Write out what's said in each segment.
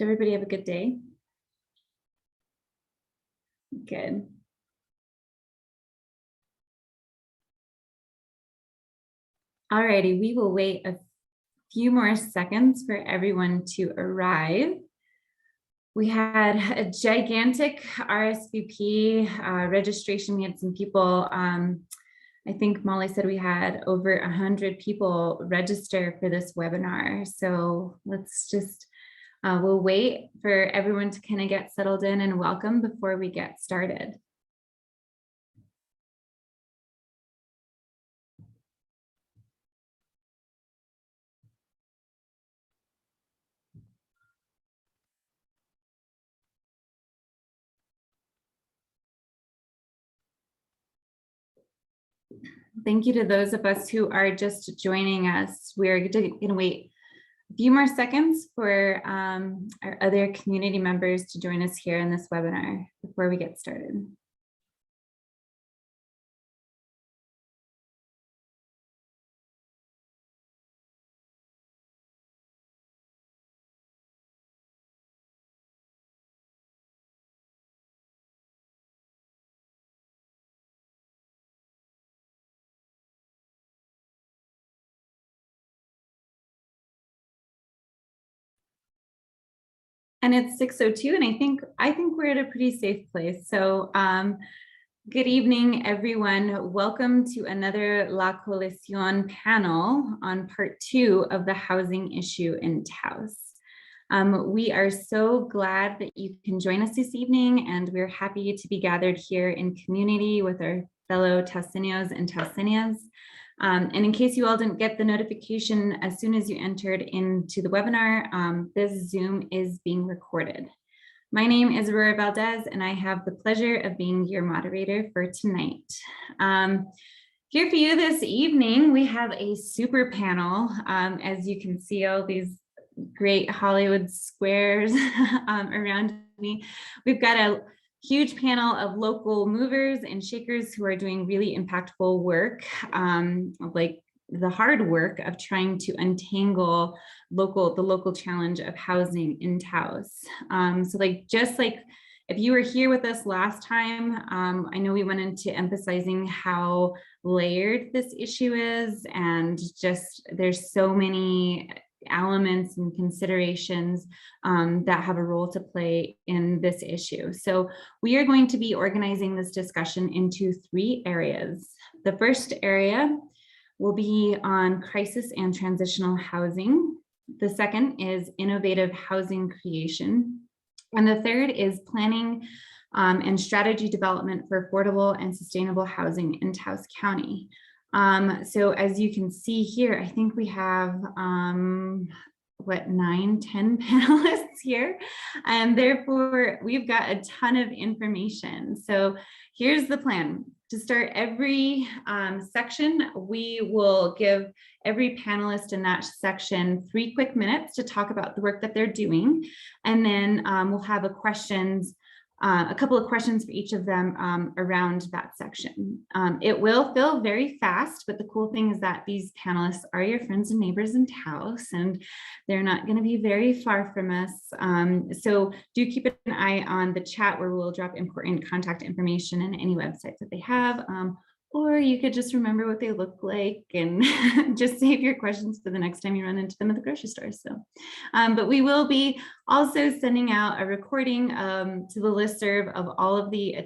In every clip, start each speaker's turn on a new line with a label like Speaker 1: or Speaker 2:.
Speaker 1: Did everybody have a good day? Good. Alrighty, we will wait a few more seconds for everyone to arrive. We had a gigantic RSVP registration. We had some people, I think Molly said we had over 100 people register for this webinar. So let's just, we'll wait for everyone to kind of get settled in and welcome before we get started. Thank you to those of us who are just joining us. We're going to wait a few more seconds for our other community members to join us here in this webinar before we get started. And it's 6:02, and I think we're at a pretty safe place. So good evening, everyone. Welcome to another La Coalición panel on part 2 of the housing issue in Taos. We are so glad that you can join us this evening, and we're happy to be gathered here in community with our fellow Taoseños and Taoseñas. And in case you all didn't get the notification as soon as you entered into the webinar, this Zoom is being recorded. My name is Aurora Valdez, and I have the pleasure of being your moderator for tonight. Here for you this evening, we have a super panel. As you can see, all these great Hollywood squares around me. We've got a huge panel of local movers and shakers who are doing really impactful work, like the hard work of trying to untangle the local challenge of housing in Taos. So just like if you were here with us last time, I know we went into emphasizing how layered this issue is, and just there's so many elements and considerations that have a role to play in this issue. So we are going to be organizing this discussion into 3 areas. The first area will be on crisis and transitional housing. The second is innovative housing creation. And the third is planning and strategy development for affordable and sustainable housing in Taos County. So as you can see here, I think we have, 9, 10 panelists here, and therefore we've got a ton of information. So here's the plan. To start every section, we will give every panelist in that section 3 quick minutes to talk about the work that they're doing. And then we'll have a couple of questions for each of them around that section. It will feel very fast, but the cool thing is that these panelists are your friends and neighbors in Taos, and they're not going to be very far from us. So do keep an eye on the chat, where we'll drop important contact information and any websites that they have. Or you could just remember what they look like and just save your questions for the next time you run into them at the grocery store. So, but we will be also sending out a recording to the listserv of all of the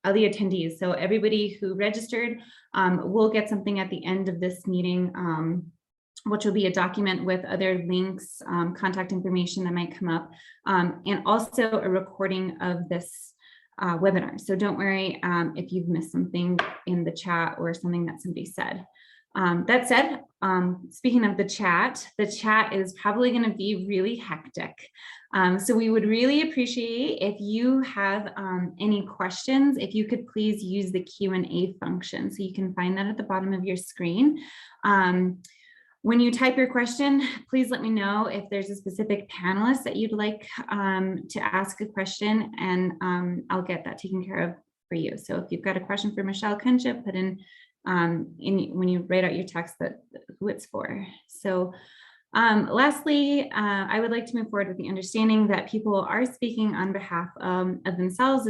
Speaker 1: attendees. So everybody who registered will get something at the end of this meeting, which will be a document with other links, contact information that might come up, and also a recording of this webinar. So don't worry if you've missed something in the chat or something that somebody said. That said, speaking of the chat is probably going to be really hectic. So we would really appreciate if you have any questions, if you could please use the Q&A function. So you can find that at the bottom of your screen. When you type your question, please let me know if there's a specific panelist that you'd like to ask a question, and I'll get that taken care of for you. So if you've got a question for Michelle Kuncha, put in when you write out your text who it's for. So Lastly, I would like to move forward with the understanding that people are speaking on behalf of themselves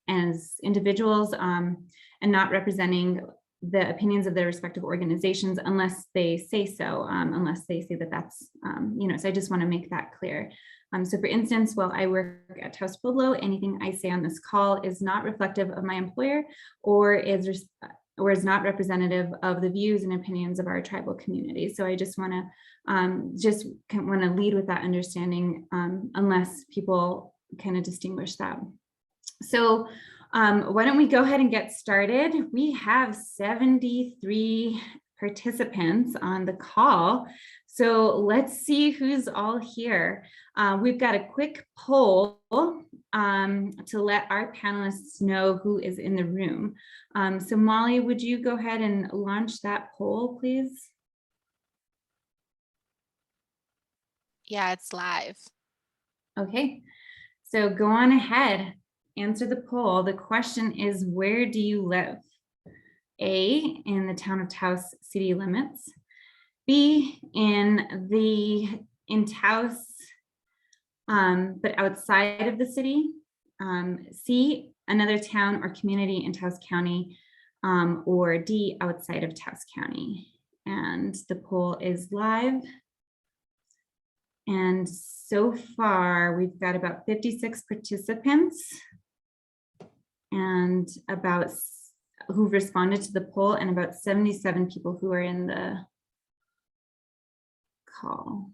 Speaker 1: as individuals and not representing the opinions of their respective organizations unless they say so, unless they say that that's, so I just want to make that clear. So for instance, while I work at Taos Pueblo, anything I say on this call is not reflective of my employer or is not representative of the views and opinions of our tribal community. So I just want to lead with that understanding, unless people kind of distinguish that. So why don't we go ahead and get started? We have 73 participants on the call. So let's see who's all here. We've got a quick poll to let our panelists know who is in the room. So Molly, would you go ahead and launch that poll, please?
Speaker 2: Yeah, it's live.
Speaker 1: Okay, so go on ahead, answer the poll. The question is, where do you live? A, in the town of Taos city limits. B, in Taos, but outside of the city. C, another town or community in Taos County, or D, outside of Taos County. And the poll is live. And so far, we've got about 56 participants and who've responded to the poll, and about 77 people who are in the call.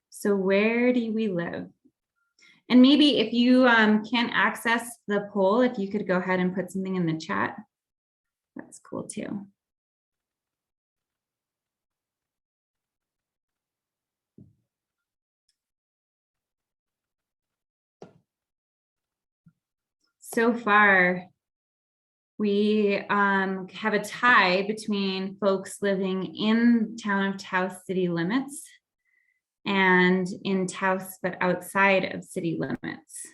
Speaker 1: So where do we live? And maybe if you can't access the poll, if you could go ahead and put something in the chat, that's cool too. So far, we have a tie between folks living in town of Taos city limits and in Taos, but outside of city limits.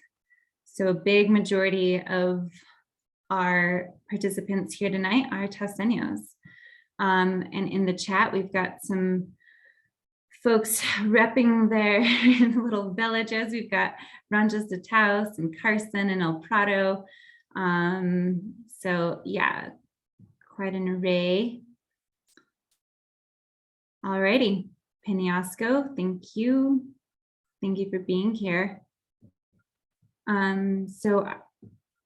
Speaker 1: So a big majority of our participants here tonight are Taoseños. And in the chat, we've got some folks repping their little villages. We've got Ranchos de Taos and Carson and El Prado. So yeah, quite an array. All righty, Penasco, thank you. Thank you for being here. So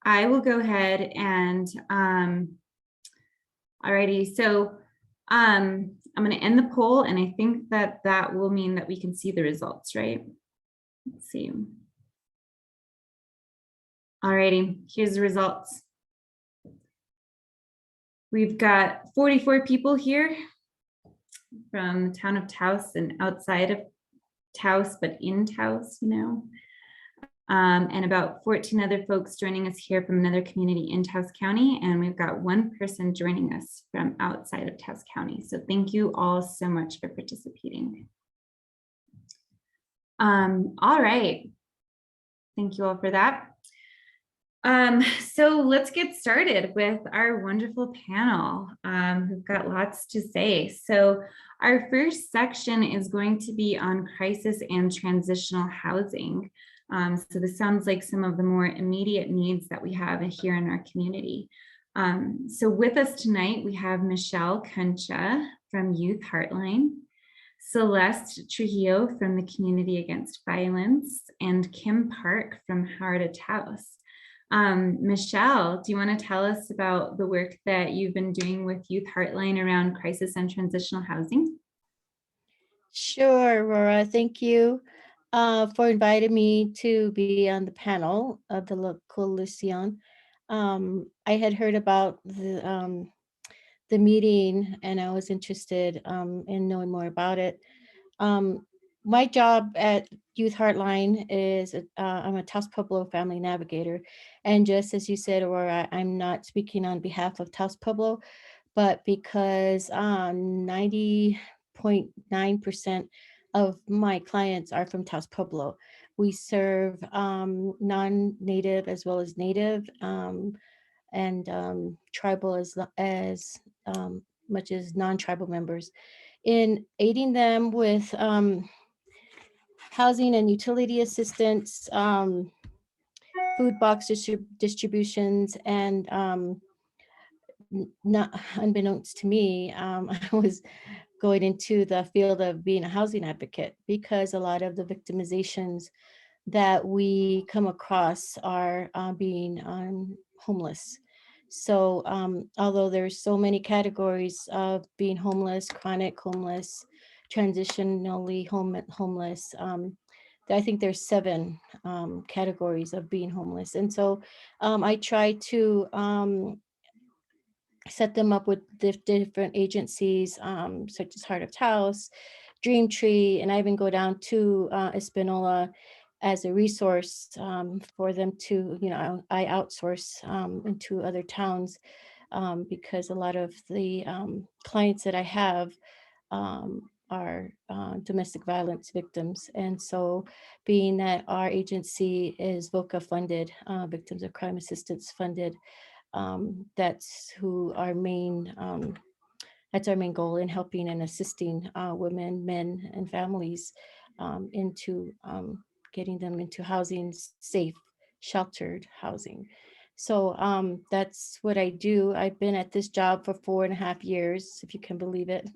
Speaker 1: I will go ahead and, alrighty, so I'm going to end the poll, and I think that will mean that we can see the results, right? Let's see. Alrighty, here's the results. We've got 44 people here from the town of Taos and outside of Taos, but in Taos, and about 14 other folks joining us here from another community in Taos County. And we've got one person joining us from outside of Taos County. So thank you all so much for participating. All right. Thank you all for that. So let's get started with our wonderful panel. We've got lots to say. So our first section is going to be on crisis and transitional housing. So this sounds like some of the more immediate needs that we have here in our community. So with us tonight, we have Michelle Concha from Youth Heartline, Celeste Trujillo from the Community Against Violence, and Kim Park from Heart of Taos. Michelle, do you want to tell us about the work that you've been doing with Youth Heartline around crisis and transitional housing?
Speaker 3: Sure, Aurora, thank you for inviting me to be on the panel of the Coalición. I had heard about the meeting, and I was interested in knowing more about it. My job at Youth Heartline is I'm a Taos Pueblo family navigator. And just as you said, Aurora, I'm not speaking on behalf of Taos Pueblo, but because 90.9% of my clients are from Taos Pueblo. We serve non-native as well as native and tribal as much as non-tribal members. in aiding them with housing and utility assistance, food box distributions, and not unbeknownst to me, I was going into the field of being a housing advocate, because a lot of the victimizations that we come across are being homeless. So although there's so many categories of being homeless, chronic homeless, transitionally homeless, I think there's 7 categories of being homeless. And so I try to set them up with different agencies, such as Heart of Taos, Dreamtree, and I even go down to Espanola as a resource for them to, I outsource into other towns because a lot of the clients that I have are domestic violence victims. And so being that our agency is VOCA funded, Victims of Crime Assistance funded, that's our main goal in helping and assisting women, men, and families into getting them into housing, safe, sheltered housing. So that's what I do. I've been at this job for 4.5 years, if you can believe it.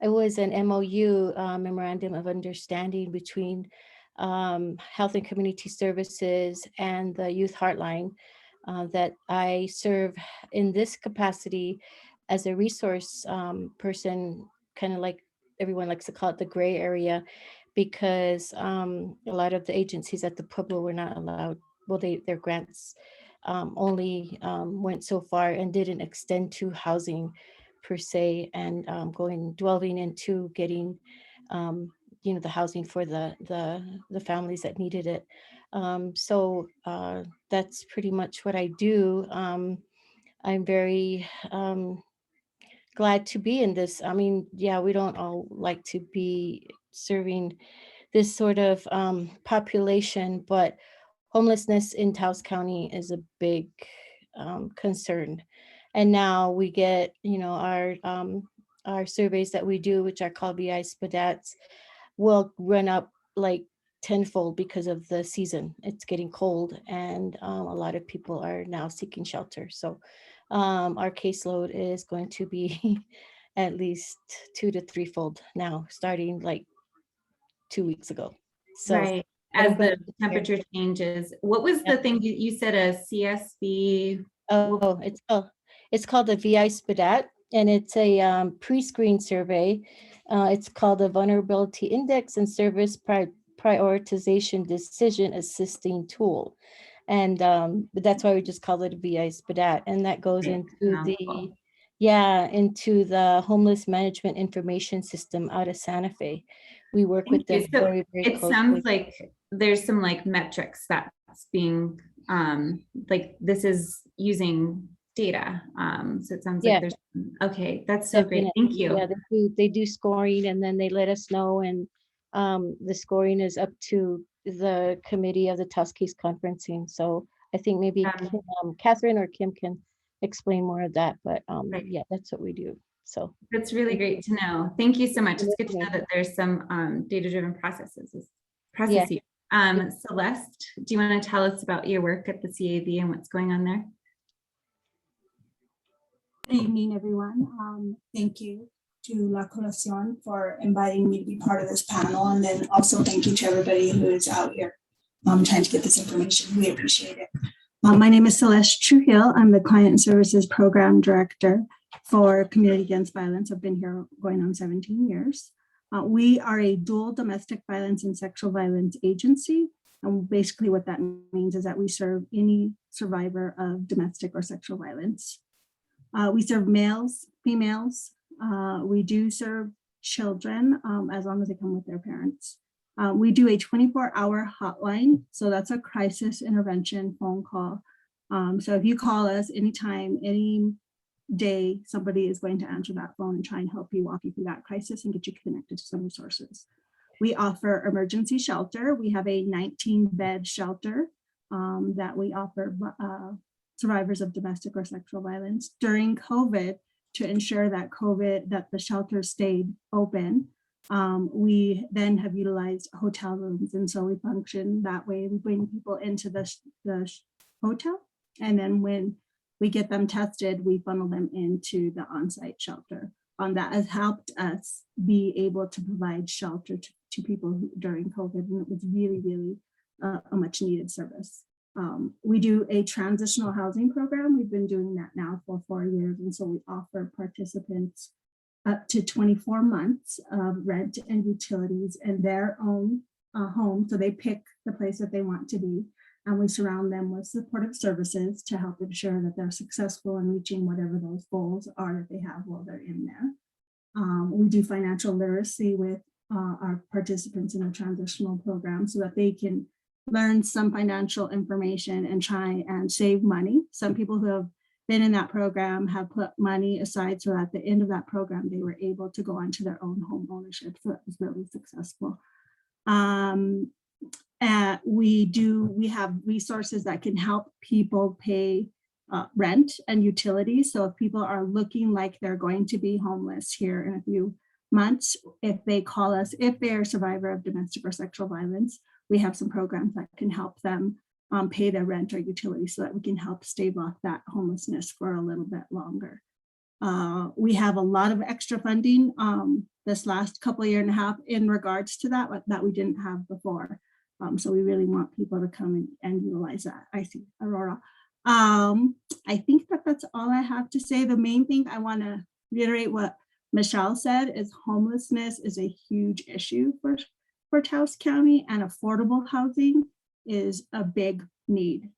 Speaker 3: It was an MOU, Memorandum of Understanding, between Health and Community Services and the Youth Heartline, that I serve in this capacity as a resource person, kind of like everyone likes to call it the gray area, because a lot of the agencies at the Pueblo were not allowed, well, their grants only went so far and didn't extend to housing per se, and delving into getting the housing for the families that needed it. So that's pretty much what I do. I'm very glad to be in this. I mean, yeah, we don't all like to be serving this sort of population, but homelessness in Taos County is a big concern. And now we get, our surveys that we do, which are called VI SPDATs, will run up like tenfold because of the season. It's getting cold, and a lot of people are now seeking shelter. So our caseload is going to be at least 2 to 3-fold now, starting like 2 weeks ago. So
Speaker 1: right, as the temperature changes. What was the thing you said, a CSV?
Speaker 3: Oh, it's called the VI SPDAT, and it's a pre-screen survey. It's called the Vulnerability Index and Service Prioritization Decision Assisting Tool. And but that's why we just call it a VI SPDAT. And that goes into the homeless management information system out of Santa Fe. We work with them very, very closely. It
Speaker 1: sounds like there's some like metrics that's being like this is using data. So it sounds like there's, okay, that's so great. Thank you.
Speaker 3: Yeah, they do scoring, and then they let us know, and the scoring is up to the committee of the Taos Case Conferencing. So I think maybe Catherine or Kim can explain more of that, but yeah, that's what we do. So
Speaker 1: that's really great to know. Thank you so much. It's good to know that there's some data-driven processes. Celeste, do you want to tell us about your work at the CAB and what's going on there?
Speaker 4: Good evening, everyone. Thank you to La Coalición for inviting me to be part of this panel. And then also thank you to everybody who is out here trying to get this information. We appreciate it. My name is Celeste Trujillo. I'm the Client Services Program Director for Community Against Violence. I've been here going on 17 years. We are a dual domestic violence and sexual violence agency. And basically what that means is that we serve any survivor of domestic or sexual violence. We serve males, females. We do serve children as long as they come with their parents. We do a 24-hour hotline. So that's a crisis intervention phone call. So if you call us anytime, any day, somebody is going to answer that phone and try and help you, walk you through that crisis and get you connected to some resources. We offer emergency shelter. We have a 19-bed shelter that we offer survivors of domestic or sexual violence. During COVID, to ensure that that the shelter stayed open, we then have utilized hotel rooms. And so we function that way. We bring people into the hotel, and then when we get them tested, we funnel them into the on-site shelter. That has helped us be able to provide shelter to people during COVID, and it was really, really a much needed service. We do a transitional housing program. We've been doing that now for 4 years, and so we offer participants up to 24 months of rent and utilities in their own home. So they pick the place that they want to be, and we surround them with supportive services to help ensure that they're successful in reaching whatever those goals are that they have while they're in there. We do financial literacy with our participants in the transitional program so that they can learn some financial information and try and save money. Some people who have been in that program have put money aside so at the end of that program, they were able to go onto their own home ownership. So it was really successful. We have resources that can help people pay rent and utilities. So if people are looking like they're going to be homeless here in a few months, if they call us, if they're a survivor of domestic or sexual violence, we have some programs that can help them pay their rent or utilities so that we can help stave off that homelessness for a little bit longer. We have a lot of extra funding this last couple of years and a half in regards to that we didn't have before. So we really want people to come and utilize that. I see, Aurora. I think that's all I have to say. The main thing I want to reiterate what Michelle said is homelessness is a huge issue for Taos County, and affordable housing is a big need.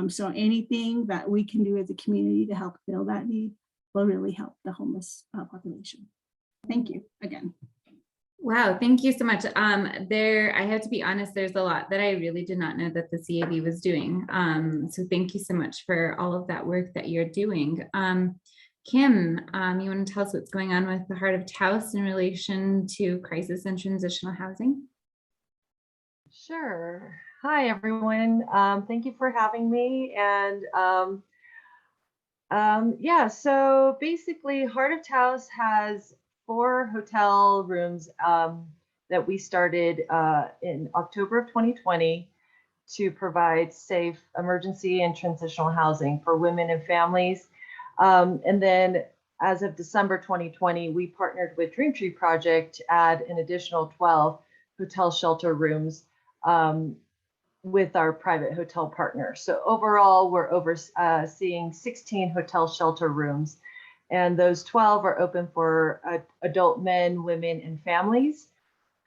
Speaker 4: So anything that we can do as a community to help fill that need will really help the homeless population. Thank you again.
Speaker 1: Wow, thank you so much. I have to be honest, there's a lot that I really did not know that the CAB was doing. So thank you so much for all of that work that you're doing. Kim, you want to tell us what's going on with the Heart of Taos in relation to crisis and transitional housing?
Speaker 5: Sure. Hi, everyone. Thank you for having me. And yeah, so basically Heart of Taos has 4 hotel rooms that we started in October of 2020 to provide safe emergency and transitional housing for women and families. And then as of December 2020, we partnered with Dreamtree Project to add an additional 12 hotel shelter rooms with our private hotel partner. So overall, we're overseeing 16 hotel shelter rooms, and those 12 are open for adult men, women, and families.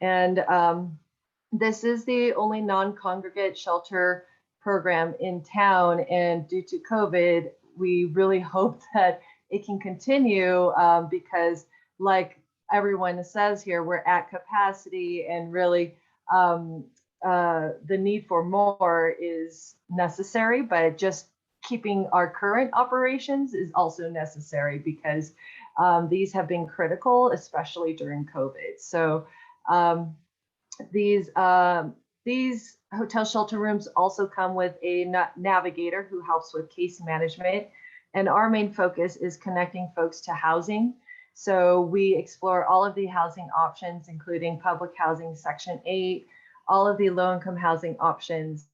Speaker 5: And this is the only non-congregate shelter program in town. And due to COVID, we really hope that it can continue because, like everyone says here, we're at capacity, and really the need for more is necessary, but just keeping our current operations is also necessary because these have been critical, especially during COVID. So these hotel shelter rooms also come with a navigator who helps with case management. And our main focus is connecting folks to housing. So we explore all of the housing options, including public housing, Section 8, all of the low-income housing options,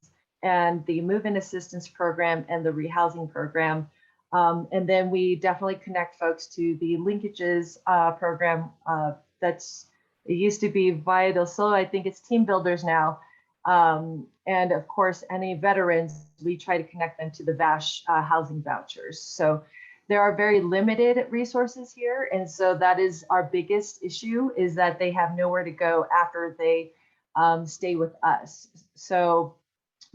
Speaker 5: and the move-in assistance program and the rehousing program. And then we definitely connect folks to the linkages program it used to be Vital, so I think it's Team Builders now. And of course, any veterans, we try to connect them to the VASH housing vouchers. So there are very limited resources here. And so that is our biggest issue, is that they have nowhere to go after they stay with us. So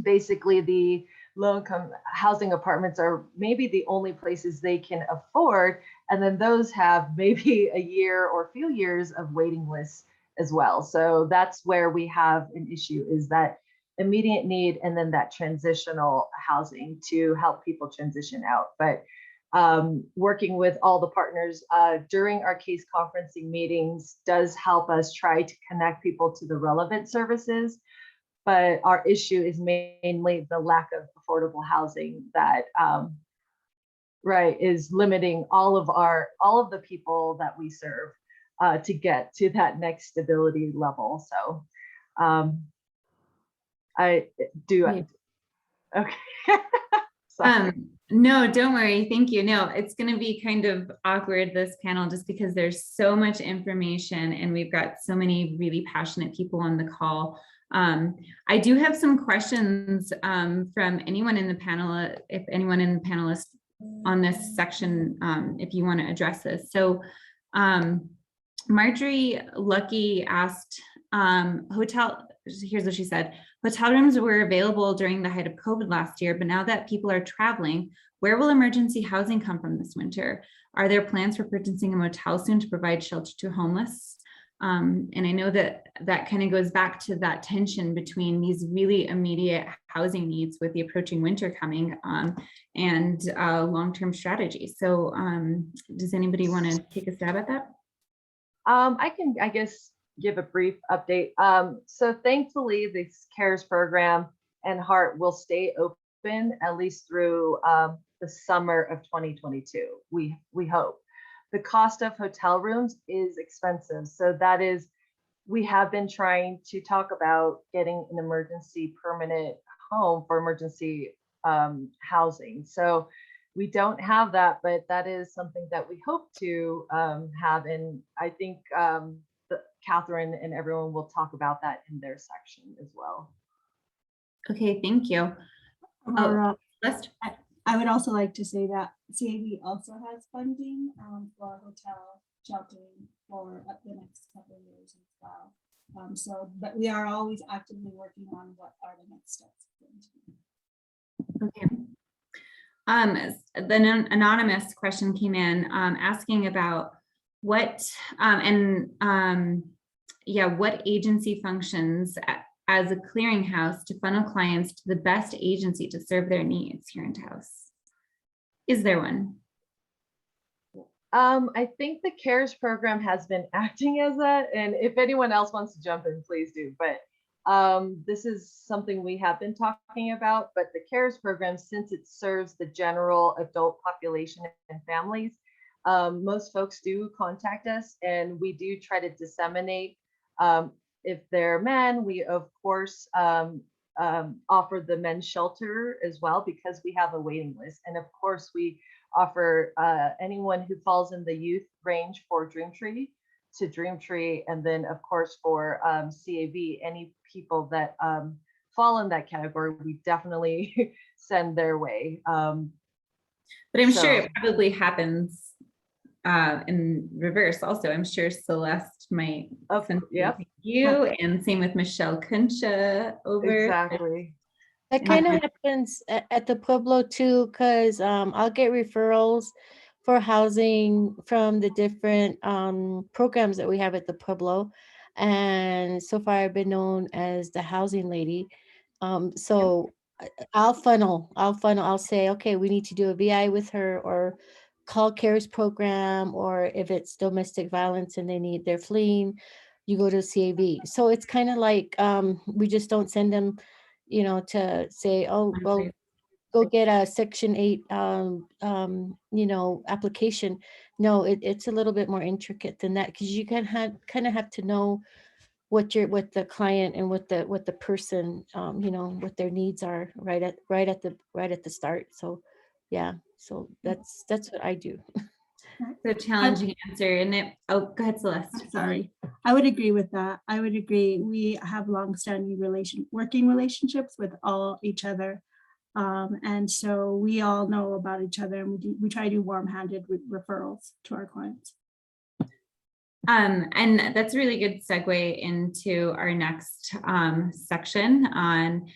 Speaker 5: basically the low-income housing apartments are maybe the only places they can afford. And then those have maybe a year or few years of waiting lists as well. So that's where we have an issue, is that immediate need and then that transitional housing to help people transition out. But working with all the partners during our case conferencing meetings does help us try to connect people to the relevant services. But our issue is mainly the lack of affordable housing that right, is limiting all of the people that we serve to get to that next stability level. So I do.
Speaker 3: Yeah.
Speaker 5: Okay. Sorry.
Speaker 1: No, don't worry. Thank you. No, it's going to be kind of awkward, this panel, just because there's so much information and we've got so many really passionate people on the call. I do have some questions from anyone in the panel, if anyone in the panelists on this section, if you want to address this. So Marjorie Lucky asked, here's what she said: hotel rooms were available during the height of COVID last year, but now that people are traveling, where will emergency housing come from this winter? Are there plans for purchasing a motel soon to provide shelter to homeless? And I know that that kind of goes back to that tension between these really immediate housing needs with the approaching winter coming and long-term strategy. So does anybody want to take a stab at that?
Speaker 5: I can, I guess, give a brief update. So thankfully, this CARES program and Heart will stay open at least through the summer of 2022. We hope. The cost of hotel rooms is expensive, so that is, we have been trying to talk about getting an emergency permanent home for emergency housing. So we don't have that, but that is something that we hope to have. And I think Catherine and everyone will talk about that in their section as well.
Speaker 1: Okay, thank you.
Speaker 4: Aurora,
Speaker 1: List?
Speaker 4: I would also like to say that CAV also has funding for hotel sheltering for the next couple of years as well. But we are always actively working on what are the next steps.
Speaker 1: Okay. The anonymous question came in asking about what what agency functions as a clearinghouse to funnel clients to the best agency to serve their needs here in Taos. Is there one?
Speaker 5: I think the CARES program has been acting as that, and if anyone else wants to jump in, please do. But this is something we have been talking about, but the CARES program, since it serves the general adult population and families, most folks do contact us, and we do try to disseminate. If they're men, we of course offer the men's shelter as well, because we have a waiting list. And of course we offer anyone who falls in the youth range for Dreamtree to Dreamtree, and then of course for CAV, any people that fall in that category, we definitely send their way.
Speaker 1: But I'm sure it probably happens in reverse also. I'm sure Celeste might send you, and same with Michelle Kuncha over.
Speaker 5: Exactly.
Speaker 3: That kind of happens at the Pueblo too, because I'll get referrals for housing from the different programs that we have at the Pueblo. And so far I've been known as the housing lady. So I'll say, okay, we need to do a VI with her, or call CARES program, or if it's domestic violence and they're fleeing, you go to CAV. So it's kind of like we just don't send them, to say, oh, well, go get a Section 8, application. No, it's a little bit more intricate than that, because you kind of have to know what the client and what the person, what their needs are right at the start. So, yeah, so that's what I do.
Speaker 1: So challenging answer, and it. Oh, go ahead, Celeste.
Speaker 4: I'm sorry. I would agree with that. I would agree. We have longstanding working relationships with each other. And so we all know about each other, and we try to do warm-handed referrals to our clients.
Speaker 1: And that's a really good segue into our next section on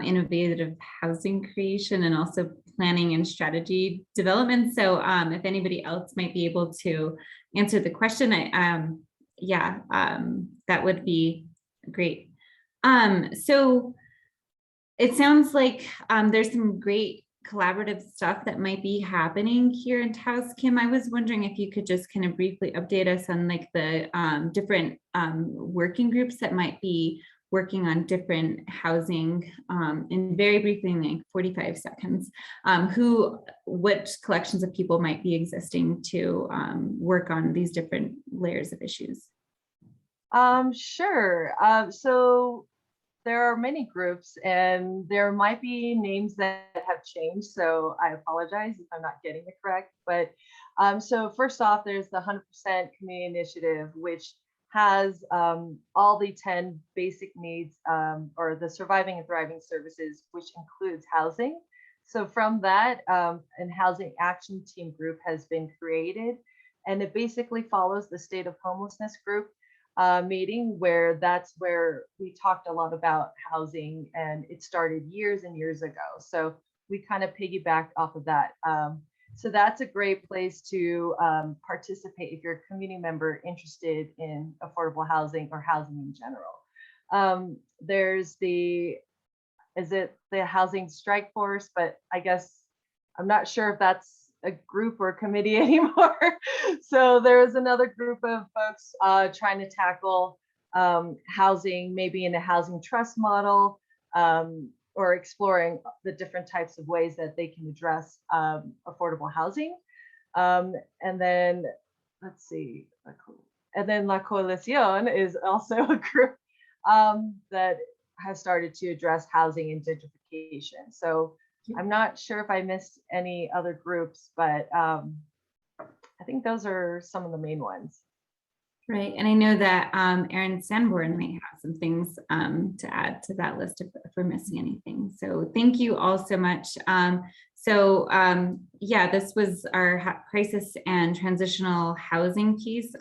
Speaker 1: innovative housing creation and also planning and strategy development. So if anybody else might be able to answer the question, that would be great. So it sounds like there's some great collaborative stuff that might be happening here in Taos. Kim, I was wondering if you could just kind of briefly update us on like the different working groups that might be working on different housing, and very briefly, in like 45 seconds, what collections of people might be existing to work on these different layers of issues?
Speaker 5: Sure. So there are many groups, and there might be names that have changed. So I apologize if I'm not getting it correct. But so first off, there's the 100% Community Initiative, which has all the 10 basic needs, or the surviving and thriving services, which includes housing. So from that, an housing action team group has been created, and it basically follows the state of homelessness group meeting, where that's where we talked a lot about housing, and it started years and years ago. So we kind of piggybacked off of that. So that's a great place to participate if you're a community member interested in affordable housing or housing in general. There's the Housing Strike Force, but I guess I'm not sure if that's a group or a committee anymore. So there's another group of folks trying to tackle housing, maybe in a housing trust model, or exploring the different types of ways that they can address affordable housing. And then let's see, and then La Coalición is also a group that has started to address housing and gentrification. So I'm not sure if I missed any other groups, but I think those are some of the main ones.
Speaker 1: Right, and I know that Erin Sanborn might have some things to add to that list if we're missing anything. So thank you all so much. Yeah, this was our crisis and transitional housing piece.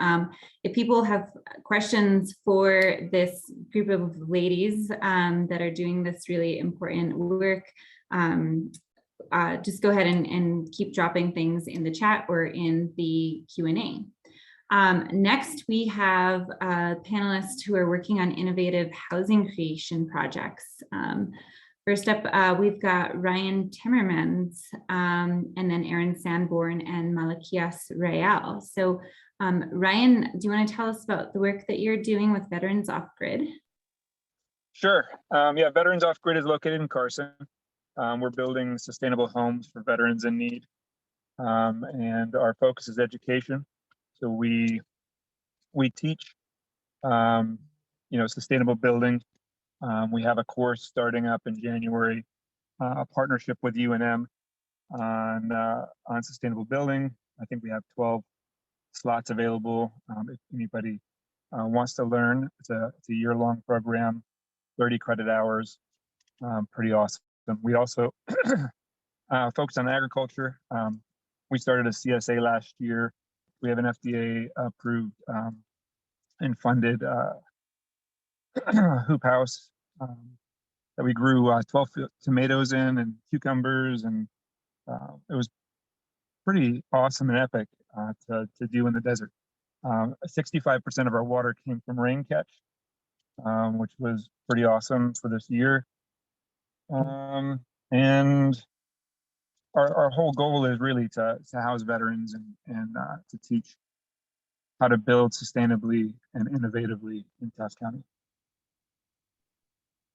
Speaker 1: If people have questions for this group of ladies that are doing this really important work, just go ahead and keep dropping things in the chat or in the Q&A. Next, we have panelists who are working on innovative housing creation projects. First up, we've got Ryan Timmermans, and then Erin Sanborn and Malakia Real. So Ryan, do you want to tell us about the work that you're doing with Veterans OffGrid?
Speaker 6: Sure. Yeah, Veterans OffGrid is located in Carson. We're building sustainable homes for veterans in need. And our focus is education. So we teach, sustainable building. We have a course starting up in January, a partnership with UNM on sustainable building. I think we have 12 slots available. If anybody wants to learn, it's a year-long program, 30 credit hours, pretty awesome. We also focus on agriculture. We started a CSA last year. We have an FDA approved and funded hoop house that we grew 12 tomatoes in and cucumbers, and it was pretty awesome and epic to do in the desert. 65% of our water came from rain catch, which was pretty awesome for this year. And our whole goal is really to house veterans and to teach how to build sustainably and innovatively in Taos County.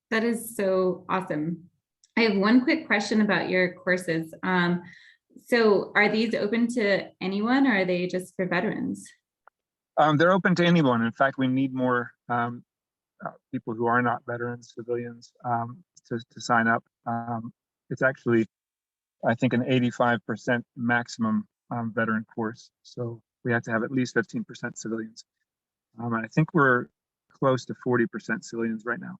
Speaker 1: That is so awesome. I have one quick question about your courses. So are these open to anyone, or are they just for veterans?
Speaker 6: They're open to anyone. In fact, we need more people who are not veterans, civilians, to sign up. It's actually, I think, an 85% maximum veteran course. So we have to have at least 15% civilians. And I think we're close to 40% civilians right now.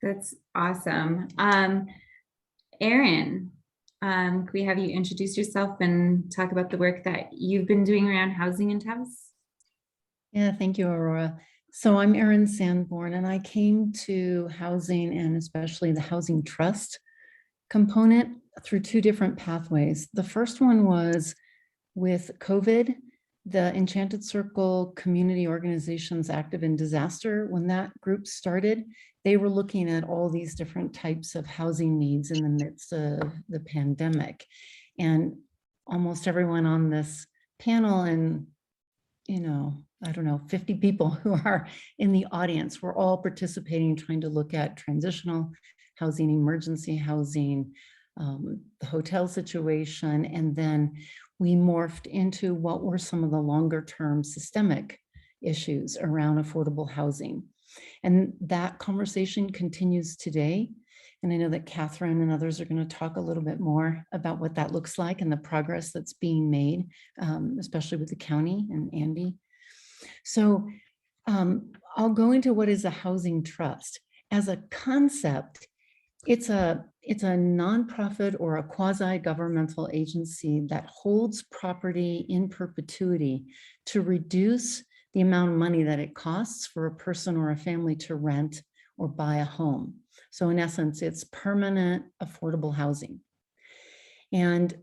Speaker 1: That's awesome. Erin, can we have you introduce yourself and talk about the work that you've been doing around housing in Taos?
Speaker 7: Yeah, thank you, Aurora. So I'm Erin Sanborn, and I came to housing, and especially the housing trust component, through two different pathways. The first one was with COVID, the Enchanted Circle Community Organizations Active in Disaster. When that group started, they were looking at all these different types of housing needs in the midst of the pandemic. And almost everyone on this panel, and I don't know, 50 people who are in the audience. We're all participating, trying to look at transitional housing, emergency housing, the hotel situation, and then we morphed into what were some of the longer term systemic issues around affordable housing. And that conversation continues today. And I know that Catherine and others are going to talk a little bit more about what that looks like and the progress that's being made, especially with the county and Andy. So I'll go into what is a housing trust. As a concept, it's a nonprofit or a quasi-governmental agency that holds property in perpetuity to reduce the amount of money that it costs for a person or a family to rent or buy a home. So in essence, it's permanent affordable housing. And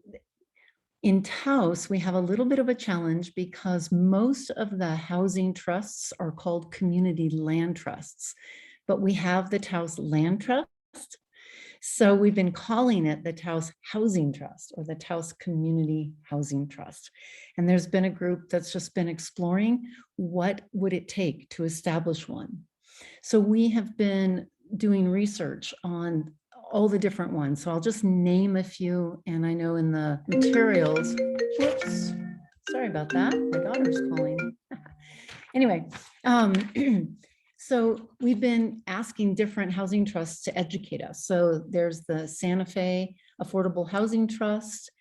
Speaker 7: in Taos, we have a little bit of a challenge because most of the housing trusts are called community land trusts, but we have the Taos Land Trust. So we've been calling it the Taos Housing Trust or the Taos Community Housing Trust. And there's been a group that's just been exploring what would it take to establish one. So we have been doing research on all the different ones. So I'll just name a few. And I know in the materials, whoops, sorry about that. My daughter's calling. Anyway, so we've been asking different housing trusts to educate us. So there's the Santa Fe Affordable Housing Trust.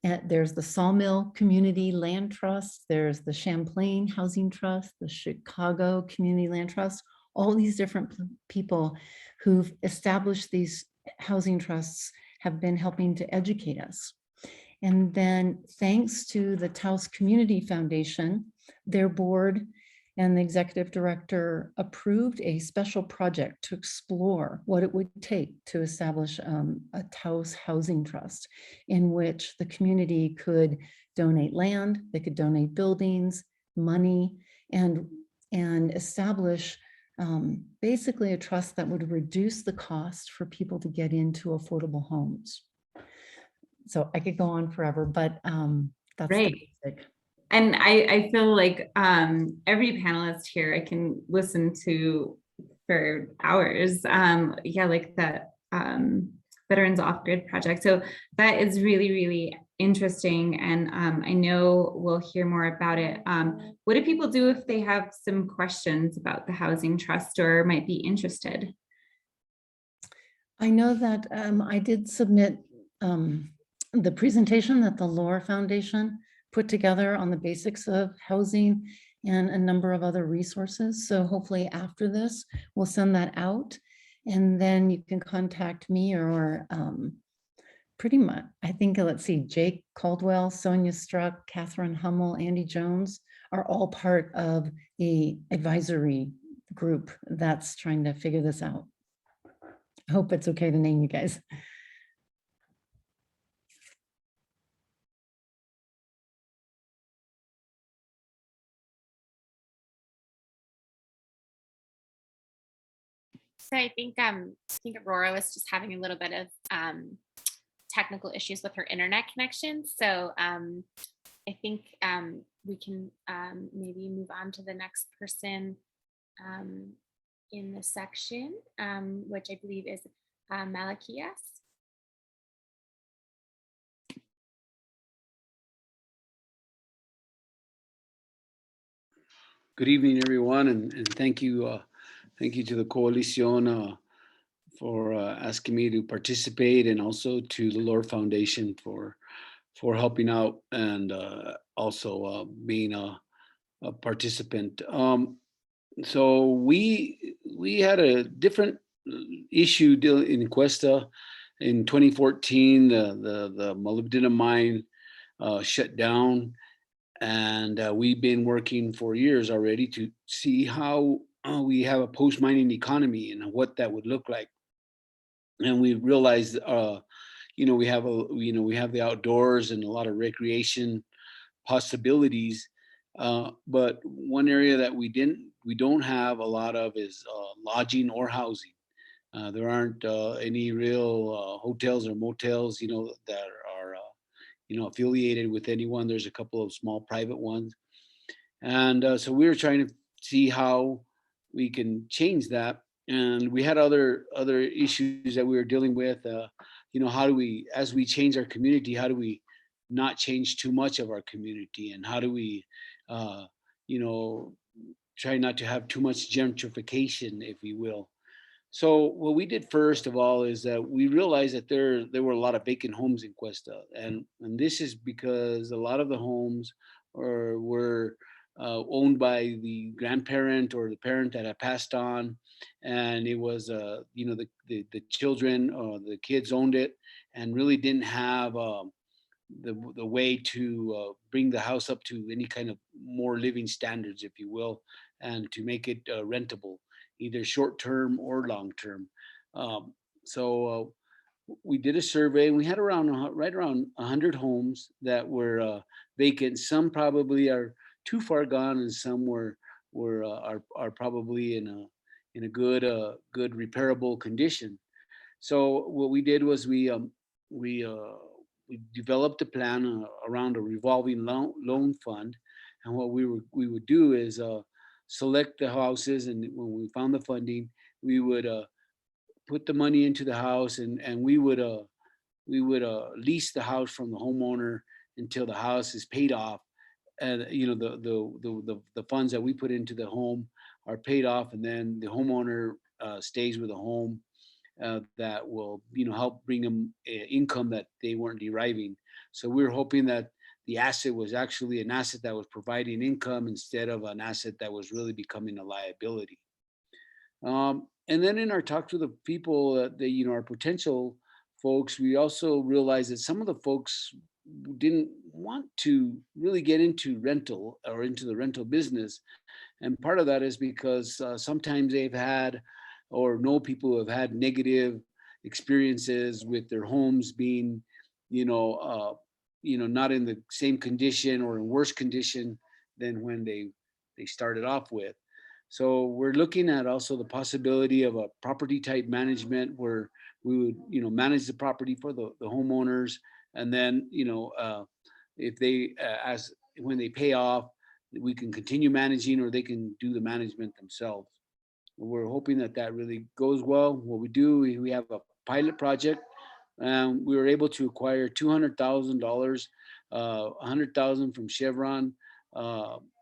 Speaker 7: And there's the Sawmill Community Land Trust. There's the Champlain Housing Trust, the Chicago Community Land Trust. All these different people who've established these housing trusts have been helping to educate us. And then thanks to the Taos Community Foundation, their board and the executive director approved a special project to explore what it would take to establish a Taos housing trust in which the community could donate land, they could donate buildings, money, and establish basically a trust that would reduce the cost for people to get into affordable homes. So I could go on forever, but that's
Speaker 1: Right.
Speaker 7: the basic.
Speaker 1: And I feel like every panelist here I can listen to for hours. Yeah, like that Veterans OffGrid project. So that is really, really interesting. And I know we'll hear more about it. What do people do if they have some questions about the housing trust or might be interested?
Speaker 7: I know that I did submit the presentation that the Aurora Foundation put together on the basics of housing and a number of other resources. So hopefully after this, we'll send that out and then you can contact me or pretty much, I think, let's see, Jake Caldwell, Sonia Struck, Catherine Hummel, Andy Jones are all part of the advisory group that's trying to figure this out. I hope it's okay to name you guys.
Speaker 2: So I think Aurora was just having a little bit of technical issues with her internet connection. So I think we can maybe move on to the next person in the section, which I believe is Malakia.
Speaker 8: Good evening, everyone, and thank you to the Coalición for asking me to participate, and also to the Lord Foundation for helping out and also being a participant. So we had a different issue in Cuesta in 2014. The molybdenum mine shut down. And we've been working for years already to see how we have a post-mining economy and what that would look like. And we realized, we have the outdoors and a lot of recreation possibilities. But one area that we don't have a lot of is lodging or housing. There aren't any real hotels or motels, that are affiliated with anyone. There's a couple of small private ones. And so we were trying to see how we can change that. And we had other issues that we were dealing with. How do we, as we change our community, how do we not change too much of our community, and how do we, you know, try not to have too much gentrification, if you will. So what we did first of all is that we realized that there were a lot of vacant homes in Cuesta, and this is because a lot of the homes were owned by the grandparent or the parent that had passed on, and it was the children or the kids owned it and really didn't have the way to bring the house up to any kind of more living standards, if you will, and to make it rentable, either short term or long term. So we did a survey, and we had right around 100 homes that were vacant. Some probably are too far gone, and some are probably in a good repairable condition. So what we did was we developed a plan around a revolving loan fund, and what we would do is select the houses, and when we found the funding, we would put the money into the house, and we would lease the house from the homeowner until the house is paid off, and the funds that we put into the home are paid off, and then the homeowner stays with the home that will help bring them income that they weren't deriving. So we were hoping that the asset was actually an asset that was providing income instead of an asset that was really becoming a liability. And then in our talk to the people, our potential folks, we also realized that some of the folks didn't want to really get into rental or into the rental business. And part of that is because sometimes they've had or know people who have had negative experiences with their homes being, not in the same condition or in worse condition than when they started off with. So we're looking at also the possibility of a property type management where we would, manage the property for the homeowners, and then, if they, as when they pay off, we can continue managing, or they can do the management themselves. We're hoping that that really goes well. What we do, we have a pilot project. We were able to acquire $200,000, $100,000 from Chevron,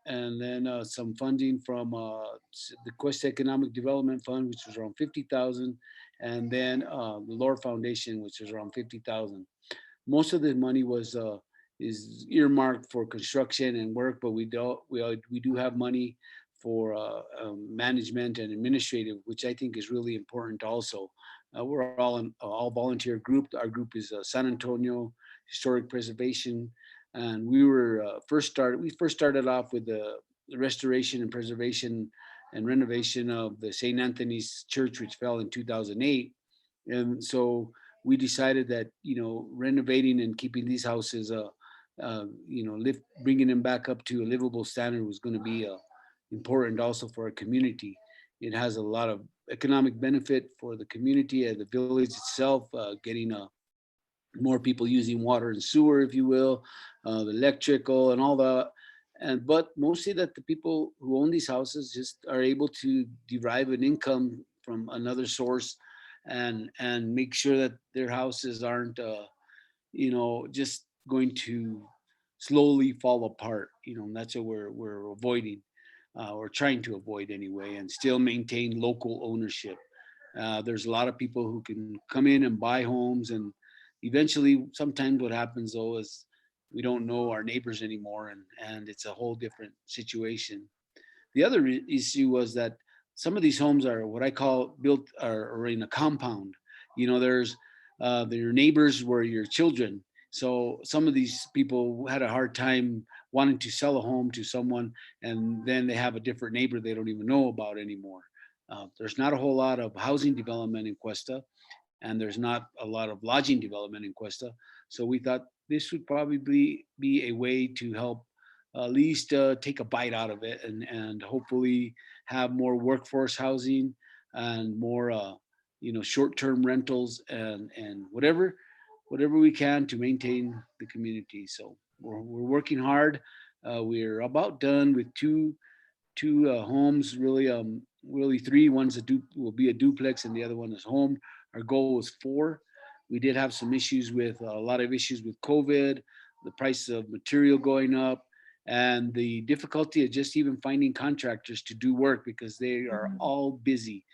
Speaker 8: and then some funding from the Quest Economic Development Fund, which was around 50,000, and then the Lore Foundation, which was around 50,000. Most of the money is earmarked for construction and work, but we do have money for management and administrative, which I think is really important also. We're all an all volunteer group. Our group is San Antonio Historic Preservation, and we first started off with the restoration and preservation and renovation of the St. Anthony's Church, which fell in 2008. And so we decided that, renovating and keeping these houses, bringing them back up to a livable standard was going to be important also for our community. It has a lot of economic benefit for the community and the village itself, getting more people using water and sewer, if you will, the electrical and all that. But mostly that the people who own these houses just are able to derive an income from another source, and make sure that their houses aren't, just going to slowly fall apart. That's what we're avoiding. Or trying to avoid anyway, and still maintain local ownership. There's a lot of people who can come in and buy homes, and eventually sometimes what happens though is we don't know our neighbors anymore, and it's a whole different situation. The other issue was that some of these homes are what I call built are in a compound. There's your neighbors were your children. So some of these people had a hard time wanting to sell a home to someone, and then they have a different neighbor they don't even know about anymore. There's not a whole lot of housing development in Cuesta, and there's not a lot of lodging development in Cuesta. So we thought this would probably be a way to help at least take a bite out of it, and hopefully have more workforce housing and more short-term rentals, and whatever we can to maintain the community. So we're working hard. We're about done with two homes, really three. One's will be a duplex and the other one is home. Our goal was 4. We did have some issues with a lot of issues with COVID, the price of material going up, and the difficulty of just even finding contractors to do work because they are all busy.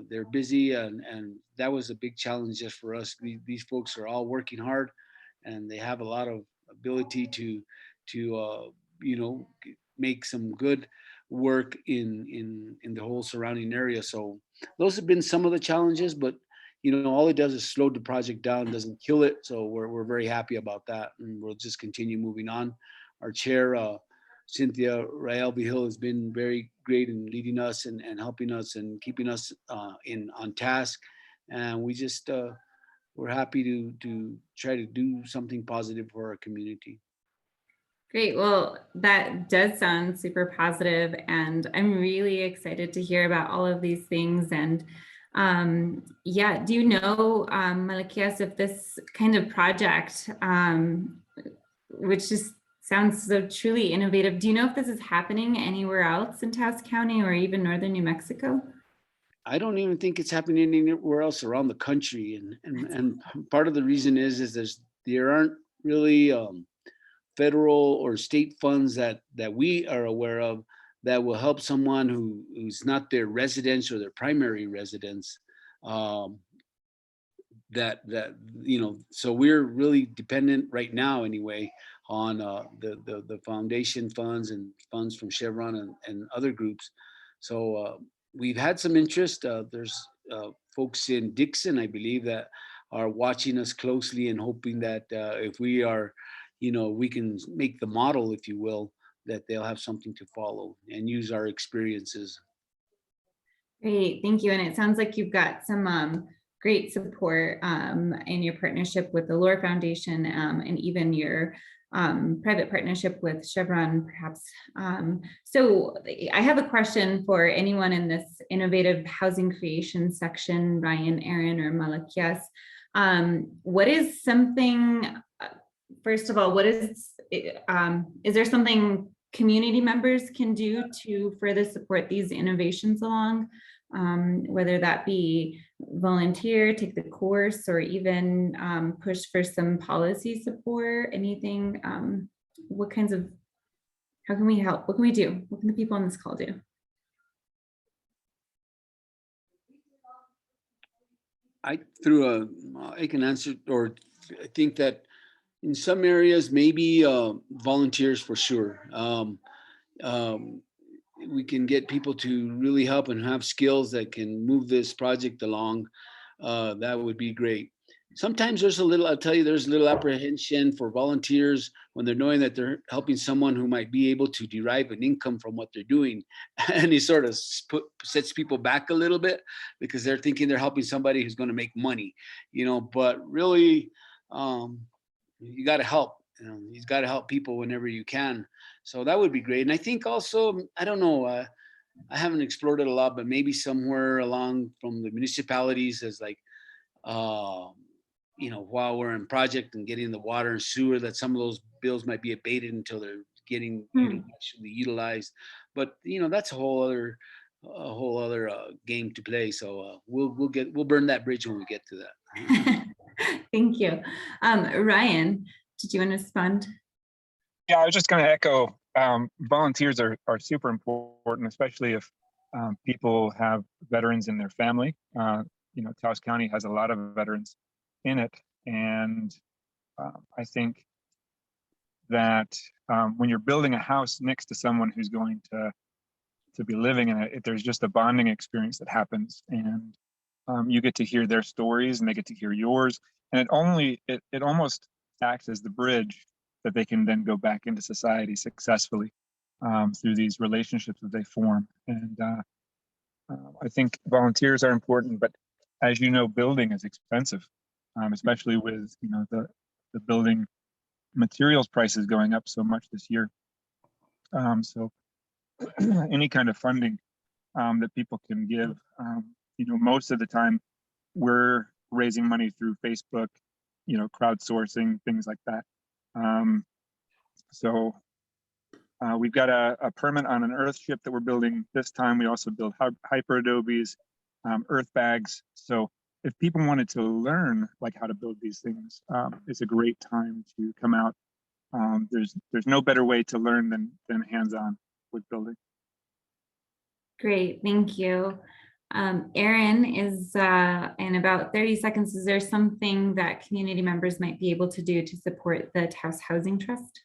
Speaker 8: They're busy, and that was a big challenge just for us. These folks are all working hard, and they have a lot of ability to make some good work in the whole surrounding area. So those have been some of the challenges, but all it does is slow the project down, doesn't kill it. So we're very happy about that, and we'll just continue moving on. Our chair, Cynthia Rael Vigil, has been very great in leading us and helping us and keeping us on task. And we just we're happy to try to do something positive for our community.
Speaker 1: Great. Well, that does sound super positive, and I'm really excited to hear about all of these things. And yeah, do you know, Malakia, if this kind of project, which just sounds so truly innovative, do you know if this is happening anywhere else in Taos County or even northern New Mexico?
Speaker 8: I don't even think it's happening anywhere else around the country, and part of the reason is there aren't really federal or state funds that we are aware of that will help someone who's not their residence or their primary residence. So we're really dependent right now anyway on the foundation funds and funds from Chevron and other groups. So we've had some interest. There's folks in Dixon, I believe, that are watching us closely and hoping that if we are, we can make the model, if you will, that they'll have something to follow and use our experiences.
Speaker 1: Great, thank you. And it sounds like you've got some great support in your partnership with the Lore Foundation and even your private partnership with Chevron, perhaps. So I have a question for anyone in this innovative housing creation section, Ryan, Aaron, or Malakias. What is something, first of all, what is there something community members can do to further support these innovations along? Whether that be volunteer, take the course, or even push for some policy support, anything, how can we help? What can we do? What can the people on this call do?
Speaker 8: I can answer, or I think that in some areas, maybe volunteers for sure. We can get people to really help and have skills that can move this project along. That would be great. Sometimes there's I'll tell you, there's a little apprehension for volunteers when they're knowing that they're helping someone who might be able to derive an income from what they're doing. And it sort of sets people back a little bit because they're thinking they're helping somebody who's going to make money, but really, you got to help. You've got to help people whenever you can. So that would be great. And I think also, I don't know, I haven't explored it a lot, but maybe somewhere along from the municipalities as like, while we're in project and getting the water and sewer, that some of those bills might be abated until they're getting actually utilized. But that's a whole other game to play. So we'll burn that bridge when we get to that.
Speaker 1: Thank you. Ryan, did you want to respond?
Speaker 6: Yeah, I was just going to echo, volunteers are super important, especially if people have veterans in their family. Taos County has a lot of veterans in it. And I think that when you're building a house next to someone who's going to be living in it, there's just a bonding experience that happens. And you get to hear their stories and they get to hear yours. And it almost acts as the bridge that they can then go back into society successfully through these relationships that they form. And I think volunteers are important, but as you know, building is expensive, especially with the building materials prices going up so much this year. So any kind of funding that people can give, most of the time we're raising money through Facebook, crowdsourcing, things like that. So We've got a permit on an earth ship that we're building this time. We also build hyper adobes, earth bags. So if people wanted to learn like how to build these things, it's a great time to come out. There's no better way to learn than hands-on with building.
Speaker 1: Great, thank you. Erin, is in about 30 seconds, is there something that community members might be able to do to support the Taos Housing Trust?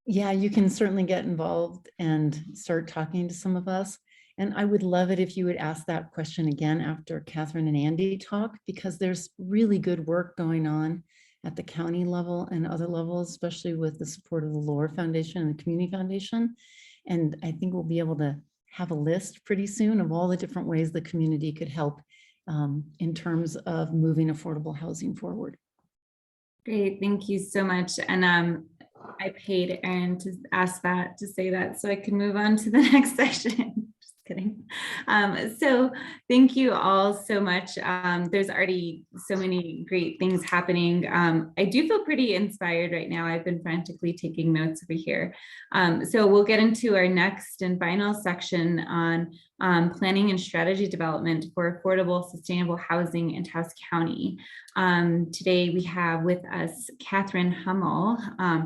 Speaker 7: Yeah, you can certainly get involved and start talking to some of us. And I would love it if you would ask that question again after Catherine and Andy talk, because there's really good work going on at the county level and other levels, especially with the support of the Lohr Foundation and the Community Foundation. And I think we'll be able to have a list pretty soon of all the different ways the community could help in terms of moving affordable housing forward.
Speaker 1: Great, thank you so much. And I paid Erin to ask that, to say that, so I can move on to the next section. Just kidding. So thank you all so much. There's already so many great things happening. I do feel pretty inspired right now. I've been frantically taking notes over here. So we'll get into our next and final section on planning and strategy development for affordable, sustainable housing in Taos County. Today we have with us Catherine Hummel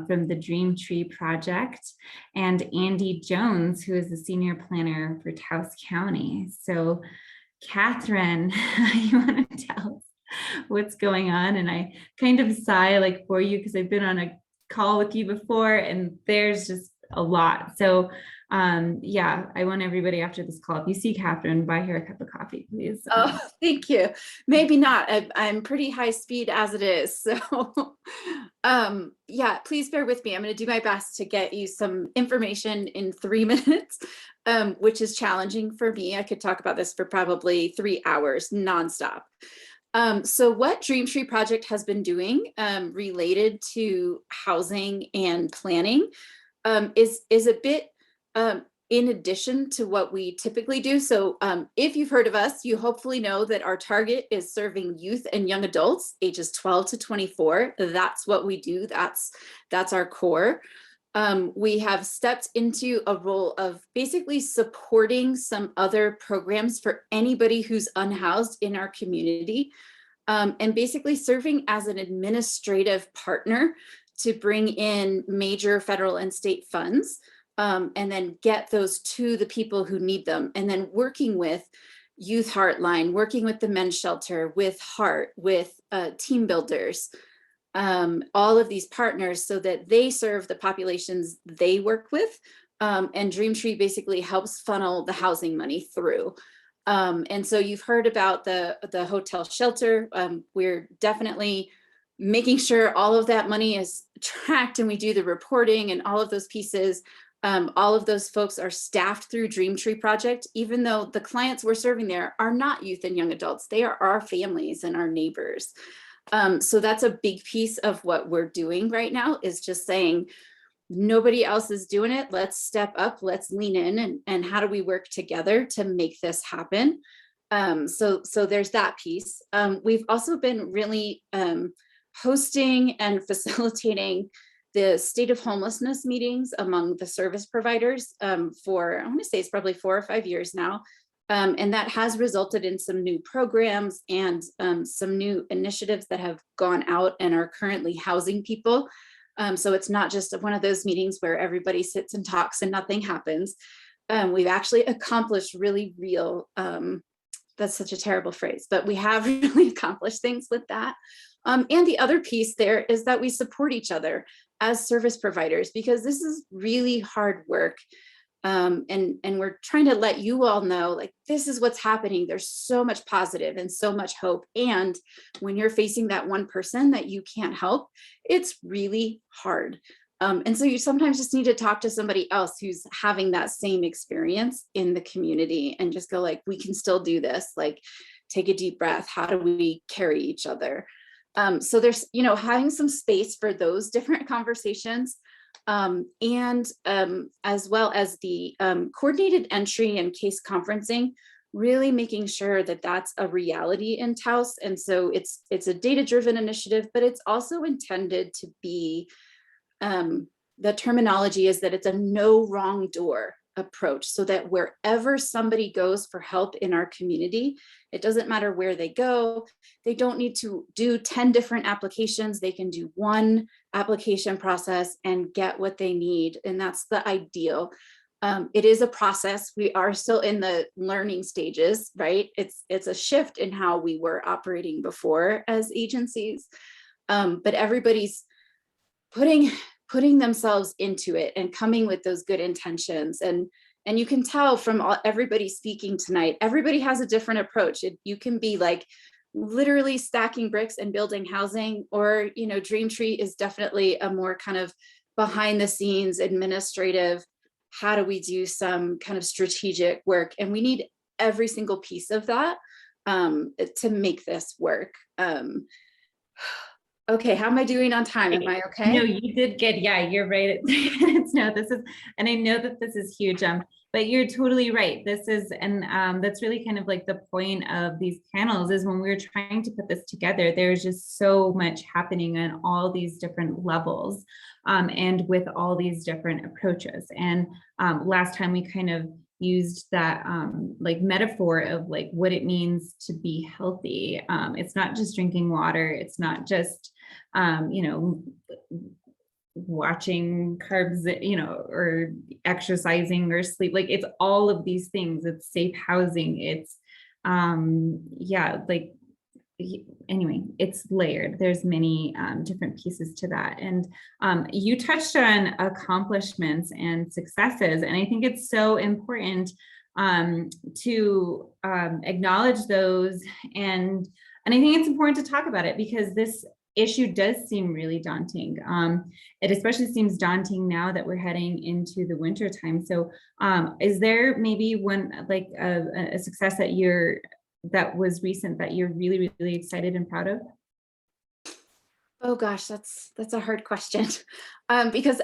Speaker 1: from the Dreamtree Project and Andy Jones, who is the senior planner for Taos County. So Catherine, you want to tell us what's going on? And I kind of sigh like for you because I've been on a call with you before and there's just a lot. So yeah, I want everybody after this call, if you see Catherine, buy her a cup of coffee, please.
Speaker 9: Oh, thank you. Maybe not. I'm pretty high speed as it is. So yeah, please bear with me. I'm going to do my best to get you some information in 3 minutes, which is challenging for me. I could talk about this for probably 3 hours nonstop. So what Dreamtree Project has been doing related to housing and planning is a bit in addition to what we typically do. So if you've heard of us, you hopefully know that our target is serving youth and young adults ages 12 to 24. That's what we do. That's our core. We have stepped into a role of basically supporting some other programs for anybody who's unhoused in our community, and basically serving as an administrative partner to bring in major federal and state funds, and then get those to the people who need them. And then working with Youth Heartline, working with the Men's Shelter, with Heart, with team builders, all of these partners so that they serve the populations they work with. And Dreamtree basically helps funnel the housing money through. And so you've heard about the hotel shelter. We're definitely making sure all of that money is tracked and we do the reporting and all of those pieces. All of those folks are staffed through Dreamtree Project, even though the clients we're serving there are not youth and young adults. They are our families and our neighbors. So that's a big piece of what we're doing right now, is just saying, nobody else is doing it. Let's step up, let's lean in, and how do we work together to make this happen? So there's that piece. We've also been really hosting and facilitating the state of homelessness meetings among the service providers for, I want to say it's probably 4 or 5 years now. And that has resulted in some new programs and some new initiatives that have gone out and are currently housing people. So it's not just one of those meetings where everybody sits and talks and nothing happens. We've actually accomplished really real, that's such a terrible phrase, but we have really accomplished things with that. And the other piece there is that we support each other as service providers, because this is really hard work. And we're trying to let you all know, like, this is what's happening. There's so much positive and so much hope. And when you're facing that one person that you can't help, it's really hard. And so you sometimes just need to talk to somebody else who's having that same experience in the community and just go like, we can still do this. Like, take a deep breath. How do we carry each other? So there's, having some space for those different conversations. And as well as the coordinated entry and case conferencing, really making sure that that's a reality in Taos. And so it's a data-driven initiative, but it's also intended to be the terminology is that it's a no wrong door approach, so that wherever somebody goes for help in our community, it doesn't matter where they go. They don't need to do 10 different applications. They can do one application process and get what they need. And that's the ideal. It is a process. We are still in the learning stages, right? It's a shift in how we were operating before as agencies, but everybody's putting themselves into it and coming with those good intentions. And you can tell from everybody speaking tonight, everybody has a different approach. You can be like literally stacking bricks and building housing, or, you know, Dreamtree is definitely a more kind of behind the scenes administrative, how do we do some kind of strategic work? And we need every single piece of that to make this work. Okay, how am I doing on time? Am I okay?
Speaker 1: No, you did good. Yeah, you're right. And I know that this is huge, but you're totally right. This is, and that's really kind of like the point of these panels, is when we were trying to put this together, there's just so much happening on all these different levels, and with all these different approaches. And last time we kind of used that like metaphor of like what it means to be healthy. It's not just drinking water. It's not just, you know, watching carbs, you know, or exercising or sleep. Like it's all of these things. It's safe housing. It's, yeah, like, anyway, it's layered. There's many different pieces to that. And you touched on accomplishments and successes. And I think it's so important to acknowledge those. And I think it's important to talk about it, because this issue does seem really daunting. It especially seems daunting now that we're heading into the winter time. So is there maybe one, like a success that was recent that you're really, really excited and proud of?
Speaker 9: Oh gosh, that's a hard question. Because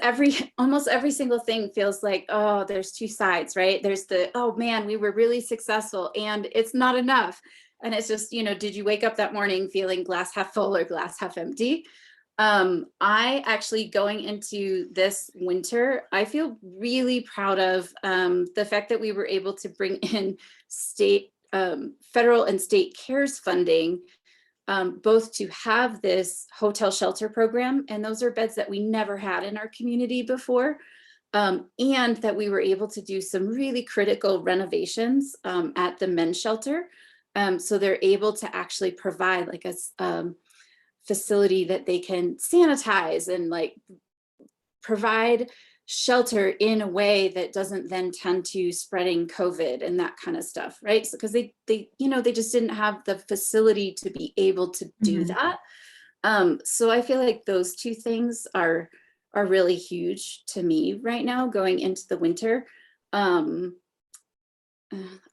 Speaker 9: almost every single thing feels like, oh, there's two sides, right? There's the, oh man, we were really successful and it's not enough. And it's just, you know, did you wake up that morning feeling glass half full or glass half empty? I actually, going into this winter, I feel really proud of the fact that we were able to bring in federal and state CARES funding, both to have this hotel shelter program, and those are beds that we never had in our community before, and that we were able to do some really critical renovations at the men's shelter. So they're able to actually provide like a facility that they can sanitize and like provide shelter in a way that doesn't then tend to spreading COVID and that kind of stuff, right? So because they you know, they just didn't have the facility to be able to do that. So I feel like those two things are really huge to me right now going into the winter.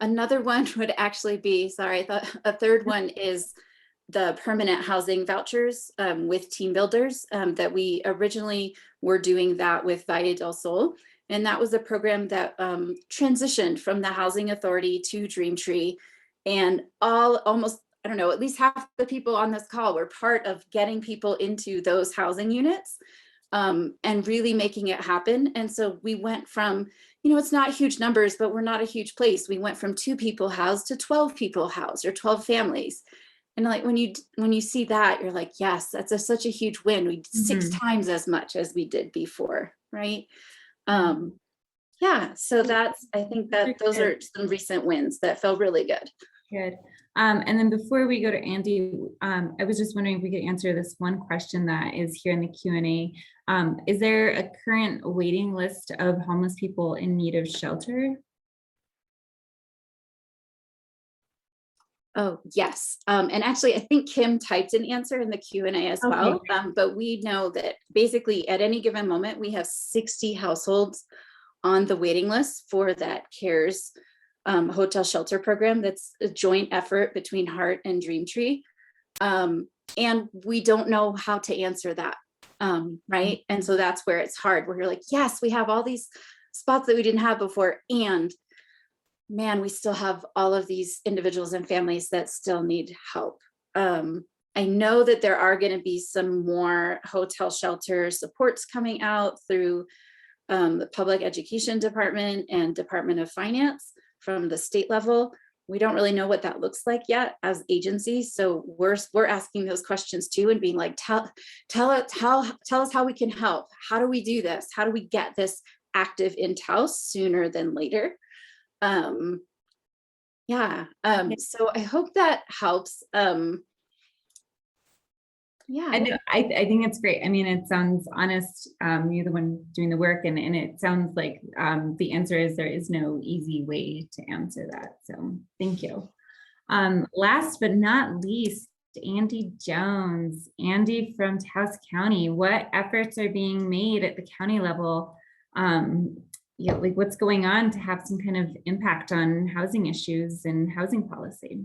Speaker 9: Another one would actually be, sorry, I thought a third one is the permanent housing vouchers with team builders, that we originally were doing that with Valle del Sol. And that was a program that transitioned from the Housing Authority to Dreamtree, and almost, I don't know, at least half the people on this call were part of getting people into those housing units and really making it happen. And so we went from, you know, it's not huge numbers, but we're not a huge place. We went from 2 people housed to 12 people housed, or 12 families. And like when you see that, you're like, yes, that's such a huge win. We did 6 times as much as we did before, right? Yeah, so I think that those are some recent wins that felt really good.
Speaker 1: Good. And then before we go to Andy, I was just wondering if we could answer this one question that is here in the Q&A. Is there a current waiting list of homeless people in need of shelter?
Speaker 9: Oh, yes. And actually, I think Kim typed an answer in the Q&A as well. But we know that basically at any given moment, we have 60 households on the waiting list for that CARES hotel shelter program. That's a joint effort between Heart and Dreamtree. And we don't know how to answer that, right? And so that's where it's hard, where you're like, yes, we have all these spots that we didn't have before, and man, we still have all of these individuals and families that still need help. I know that there are going to be some more hotel shelter supports coming out through the Public Education Department and Department of Finance from the state level. We don't really know what that looks like yet as agencies. So we're asking those questions too and being like, tell us how we can help. How do we do this? How do we get this active in Taos sooner than later? So I hope that helps.
Speaker 1: And I think it's great. I mean, it sounds honest. You're the one doing the work, and it sounds like the answer is there is no easy way to answer that. So thank you. Last but not least, Andy Jones. Andy from Taos County. What efforts are being made at the county level? Like what's going on to have some kind of impact on housing issues and housing policy?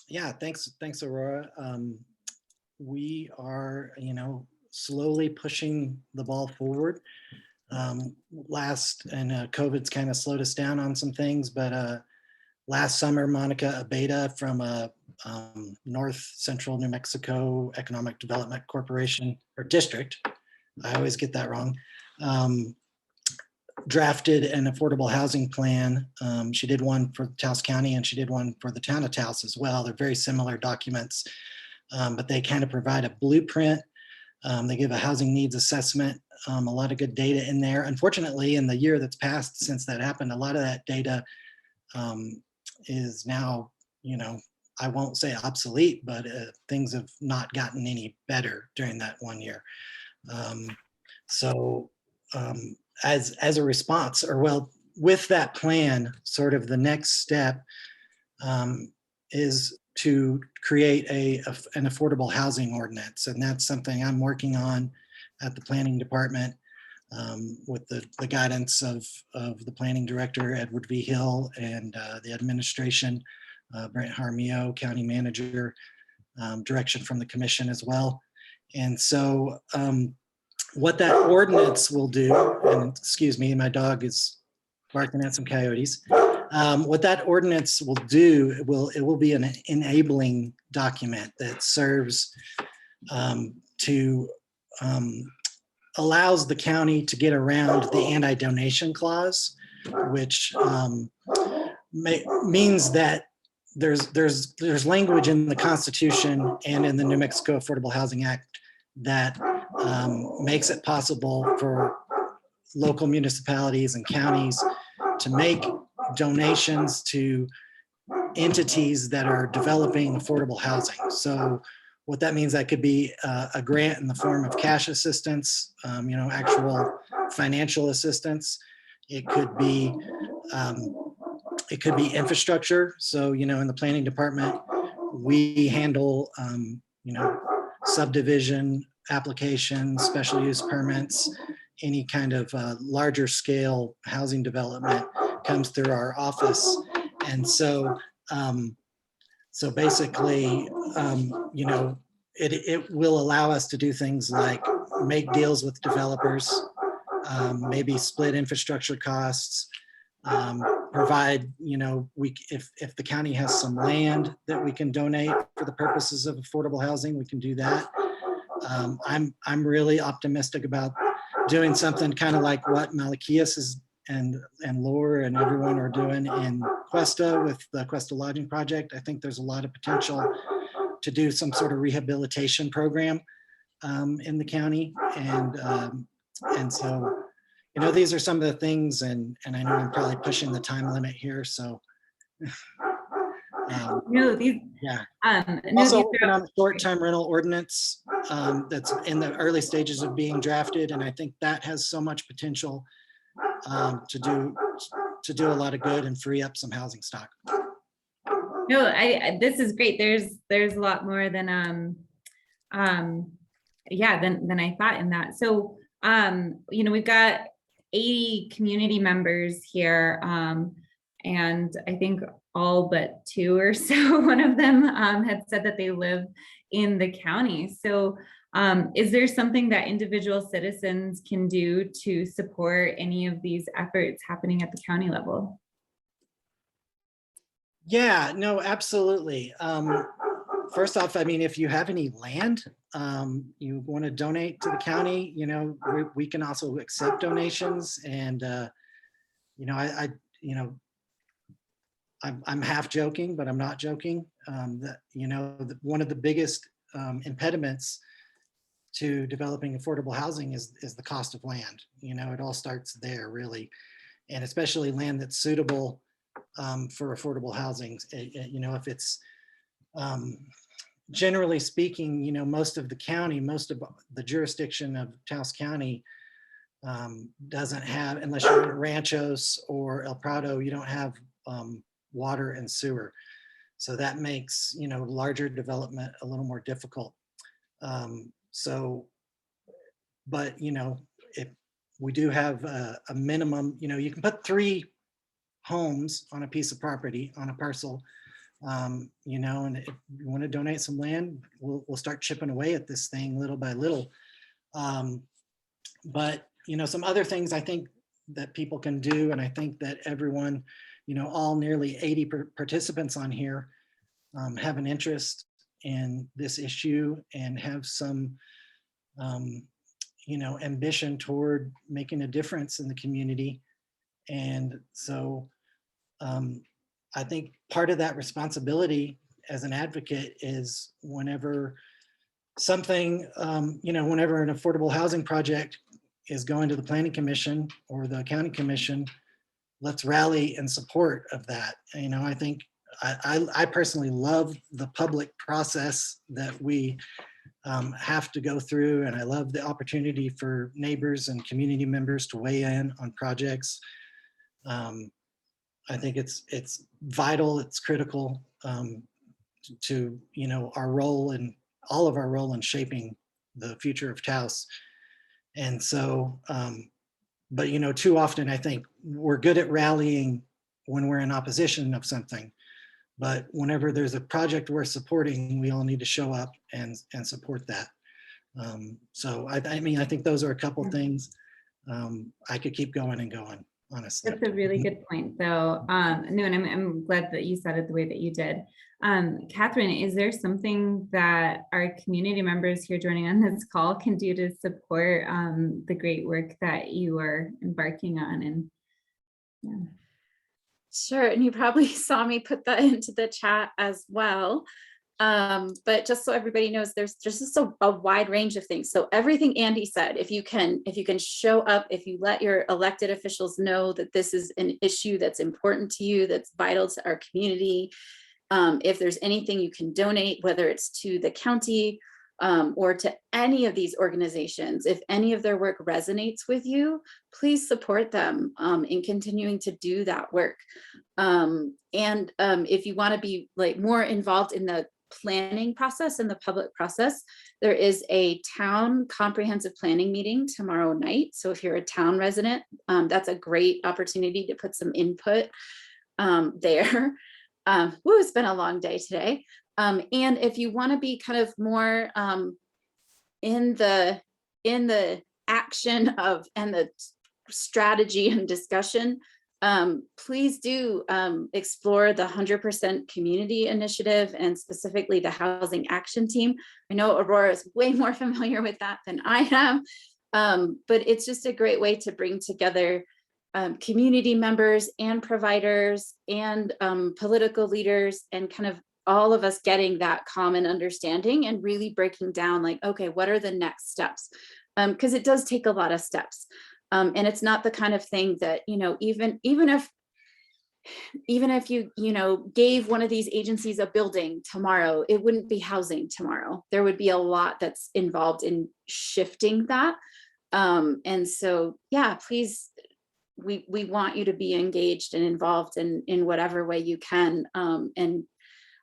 Speaker 10: Yeah, thanks, Aurora. We are, slowly pushing the ball forward. COVID's kind of slowed us down on some things, but last summer, Monica Abeda from North Central New Mexico Economic Development Corporation or District, I always get that wrong, drafted an affordable housing plan. She did one for Taos County and she did one for the town of Taos as well. They're very similar documents. But they kind of provide a blueprint. They give a housing needs assessment, a lot of good data in there. Unfortunately, in the year that's passed since that happened, a lot of that data is now, I won't say obsolete, but things have not gotten any better during that 1 year. As a response, with that plan, sort of the next step is to create an affordable housing ordinance. And that's something I'm working on at the planning department with the guidance of the planning director, Edward V. Hill, and the administration, Brent Jaramillo, county manager, direction from the commission as well. And so what that ordinance will do, and excuse me, my dog is barking at some coyotes. What that ordinance will do, it will be an enabling document that serves to allows the county to get around the anti-donation clause, which means that there's language in the Constitution and in the New Mexico Affordable Housing Act that makes it possible for local municipalities and counties to make donations to entities that are developing affordable housing. So what that means, that could be a grant in the form of cash assistance, actual financial assistance. It could be infrastructure. So, in the planning department, we handle, subdivision applications, special use permits, any kind of larger scale housing development comes through our office. And so basically, it will allow us to do things like make deals with developers, maybe split infrastructure costs, provide, if the county has some land that we can donate for the purposes of affordable housing, we can do that. I'm really optimistic about doing something kind of like what Malakia is and Laura and everyone are doing in Cuesta with the Cuesta Lodging Project. I think there's a lot of potential to do some sort of rehabilitation program in the county. And so, these are some of the things, and I know I'm probably pushing the time limit here, so. Also working on a short-term rental ordinance that's in the early stages of being drafted, and I think that has so much potential to do a lot of good and free up some housing stock.
Speaker 1: No, this is great. There's a lot more than than I thought in that. So we've got 80 community members here, and I think all but 2 or so, one of them had said that they live in the county. So is there something that individual citizens can do to support any of these efforts happening at the county level?
Speaker 10: Yeah, no, absolutely. first off, I mean, if you have any land you want to donate to the county, you know, we can also accept donations. And, you know, you know, I'm half joking, but I'm not joking. That, you know, one of the biggest impediments to developing affordable housing is the cost of land. You know, it all starts there, really. And especially land that's suitable for affordable housing. You know, if it's generally speaking, you know, most of the county, most of the jurisdiction of Taos County doesn't have, unless you're in Ranchos or El Prado, you don't have water and sewer. So that makes, you know, larger development a little more difficult. But, you know, if we do have a minimum, you know, you can put 3 homes on a piece of property, on a parcel, you know, and if you want to donate some land, we'll start chipping away at this thing little by little. But, you know, some other things I think that people can do, and I think that everyone, you know, all nearly 80 participants on here have an interest in this issue and have some, you know, ambition toward making a difference in the community. And so I think part of that responsibility as an advocate is whenever something, you know, whenever an affordable housing project is going to the Planning Commission or the County Commission, let's rally in support of that. You know, I think I personally love the public process that we have to go through, and I love the opportunity for neighbors and community members to weigh in on projects. I think it's vital, it's critical to, you know, our role and all of our role in shaping the future of Taos. And so, but, you know, too often I think we're good at rallying when we're in opposition of something. But whenever there's a project we're supporting, we all need to show up and support that. So I mean, I think those are a couple things. I could keep going and going, honestly.
Speaker 1: That's a really good point, though. No, and I'm glad that you said it the way that you did. Catherine, is there something that our community members here joining on this call can do to support the great work that you are embarking on? And yeah.
Speaker 9: Sure, and you probably saw me put that into the chat as well. But just so everybody knows, there's just a wide range of things. So everything Andy said, if you can show up, if you let your elected officials know that this is an issue that's important to you, that's vital to our community, if there's anything you can donate, whether it's to the county or to any of these organizations, if any of their work resonates with you, please support them in continuing to do that work. And if you want to be like more involved in the planning process and the public process, there is a town comprehensive planning meeting tomorrow night. So if you're a town resident, that's a great opportunity to put some input there. It's been a long day today. And if you want to be kind of more in the action of and the strategy and discussion, please do explore the 100% community initiative and specifically the housing action team. I know Aurora is way more familiar with that than I am, but it's just a great way to bring together community members and providers and political leaders and kind of all of us getting that common understanding and really breaking down like, okay, what are the next steps? Because it does take a lot of steps. And it's not the kind of thing that, you know, even if you, you know, gave one of these agencies a building tomorrow, it wouldn't be housing tomorrow. There would be a lot that's involved in shifting that. And so, yeah, please, we want you to be engaged and involved in whatever way you can. And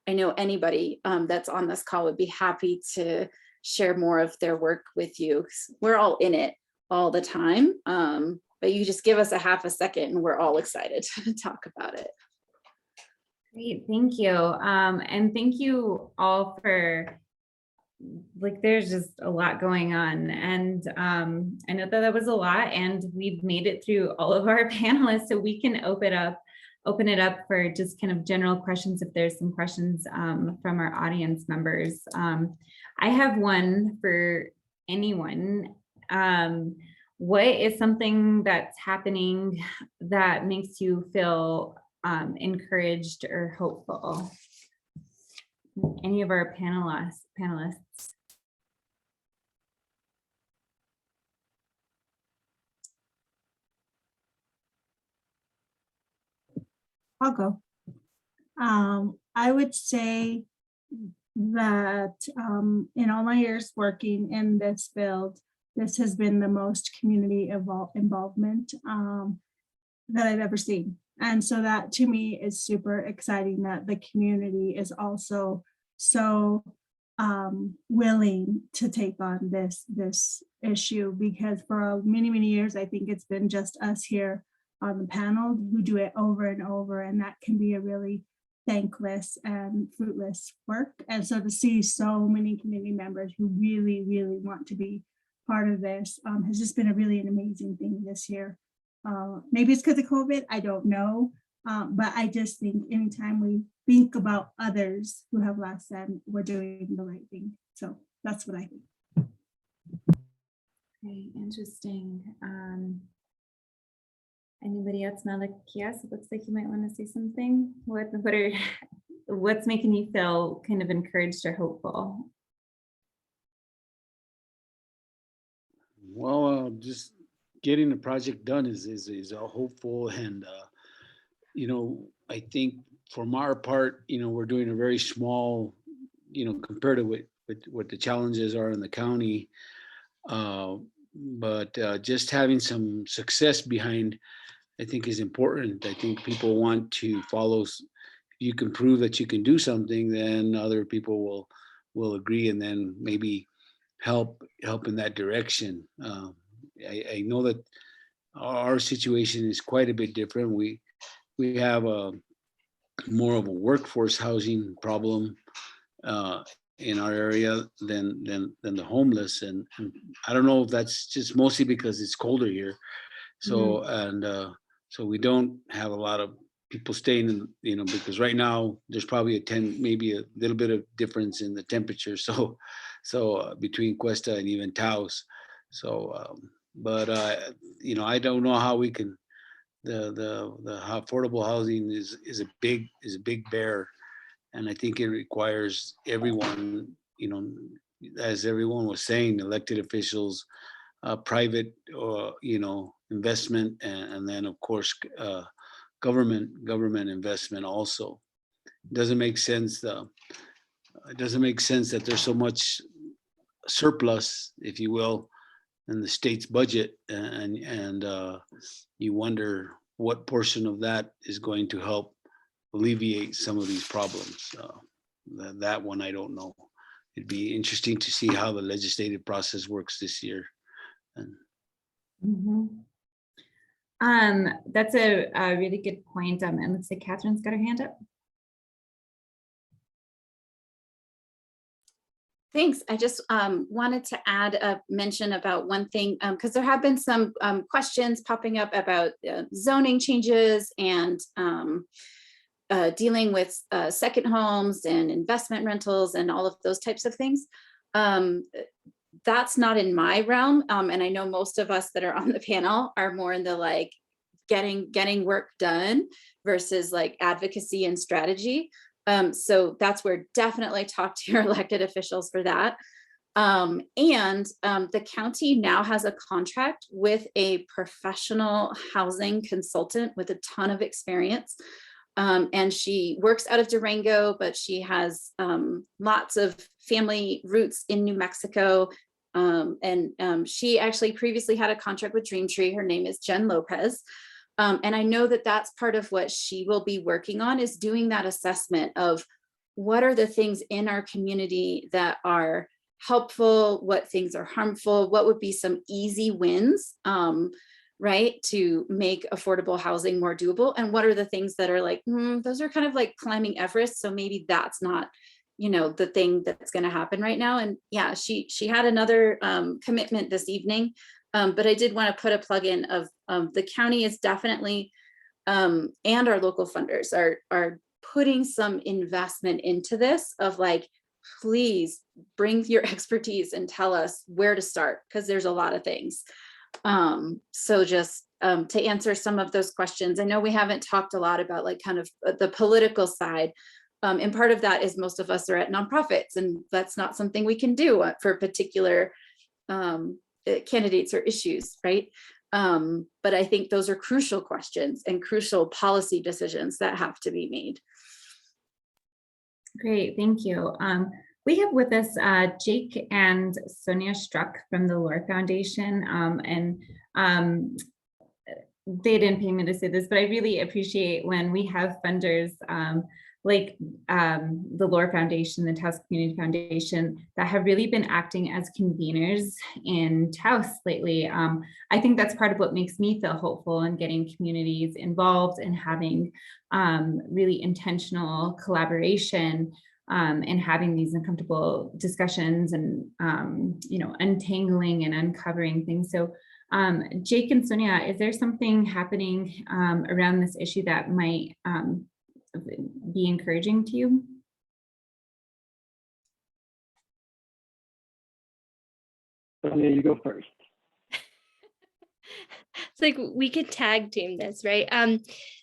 Speaker 9: I know anybody that's on this call would be happy to share more of their work with you. We're all in it all the time, but you just give us a half a second and we're all excited to talk about it.
Speaker 1: Great, thank you. And thank you all for, like, there's just a lot going on. And I know that was a lot and we've made it through all of our panelists, so we can open up open it up for just kind of general questions if there's some questions from our audience members. I have one for anyone. What is something that's happening that makes you feel encouraged or hopeful? Any of our panelists?
Speaker 4: I'll go. I would say that in all my years working in this field, this has been the most community involvement that I've ever seen. And so that to me is super exciting that the community is also so willing to take on this issue, because for many years, I think it's been just us here on the panel who do it over and over, and that can be a really thankless and fruitless work. And so to see so many community members who really want to be part of this has just been an amazing thing this year. Maybe it's because of COVID, I don't know. But I just think anytime we think about others who have less than, we're doing the right thing. So that's what I think.
Speaker 1: Okay, interesting. Anybody else? Malakia, it looks like you might want to say something. What's making you feel kind of encouraged or hopeful?
Speaker 8: Well, just getting the project done is a hopeful, and I think from our part, we're doing a very small, compared to what the challenges are in the county, but just having some success behind, I think, is important. I think people want to follow. If you can prove that you can do something, then other people will agree, and then maybe help in that direction. I know that our situation is quite a bit different. We have more of a workforce housing problem in our area than the homeless, and I don't know if that's just mostly because it's colder here. So so we don't have a lot of people staying in, because right now there's probably maybe a little bit of difference in the temperature. So between Cuesta and even Taos. So but I don't know how we can. The affordable housing is a big bear, and I think it requires everyone, as everyone was saying, elected officials, private investment, and then of course government investment also. It doesn't make sense that there's so much surplus, if you will, in the state's budget, and you wonder what portion of that is going to help alleviate some of these problems. That one I don't know. It'd be interesting to see how the legislative process works this year.
Speaker 1: That's a really good point. And looks like Catherine's got her hand up.
Speaker 9: Thanks. I just wanted to add a mention about one thing, because there have been some questions popping up about zoning changes and dealing with second homes and investment rentals and all of those types of things. That's not in my realm. And I know most of us that are on the panel are more in the getting work done versus advocacy and strategy. So that's where definitely talk to your elected officials for that. And the county now has a contract with a professional housing consultant with a ton of experience. And she works out of Durango, but she has lots of family roots in New Mexico. And she actually previously had a contract with Dreamtree. Her name is Jen Lopez. And I know that that's part of what she will be working on, is doing that assessment of what are the things in our community that are helpful, what things are harmful, what would be some easy wins, right, to make affordable housing more doable, and what are the things that are those are kind of like climbing Everest, so maybe that's not the thing that's going to happen right now. And yeah, she had another commitment this evening. But I did want to put a plug in of the county is definitely and our local funders are putting some investment into this of like, please bring your expertise and tell us where to start, because there's a lot of things. So just to answer some of those questions, I know we haven't talked a lot about like kind of the political side. And part of that is most of us are at nonprofits, and that's not something we can do for particular candidates or issues, right? But I think those are crucial questions and crucial policy decisions that have to be made.
Speaker 1: Great, thank you. We have with us Jake and Sonia Struck from the Lore Foundation, and they didn't pay me to say this, but I really appreciate when we have funders like the Lore Foundation, the Taos Community Foundation, that have really been acting as conveners in Taos lately. I think that's part of what makes me feel hopeful in getting communities involved and having really intentional collaboration and having these uncomfortable discussions and untangling and uncovering things. So Jake and Sonia, is there something happening around this issue that might be encouraging to you?
Speaker 11: Sonia, you go first.
Speaker 12: It's like we could tag team this, right?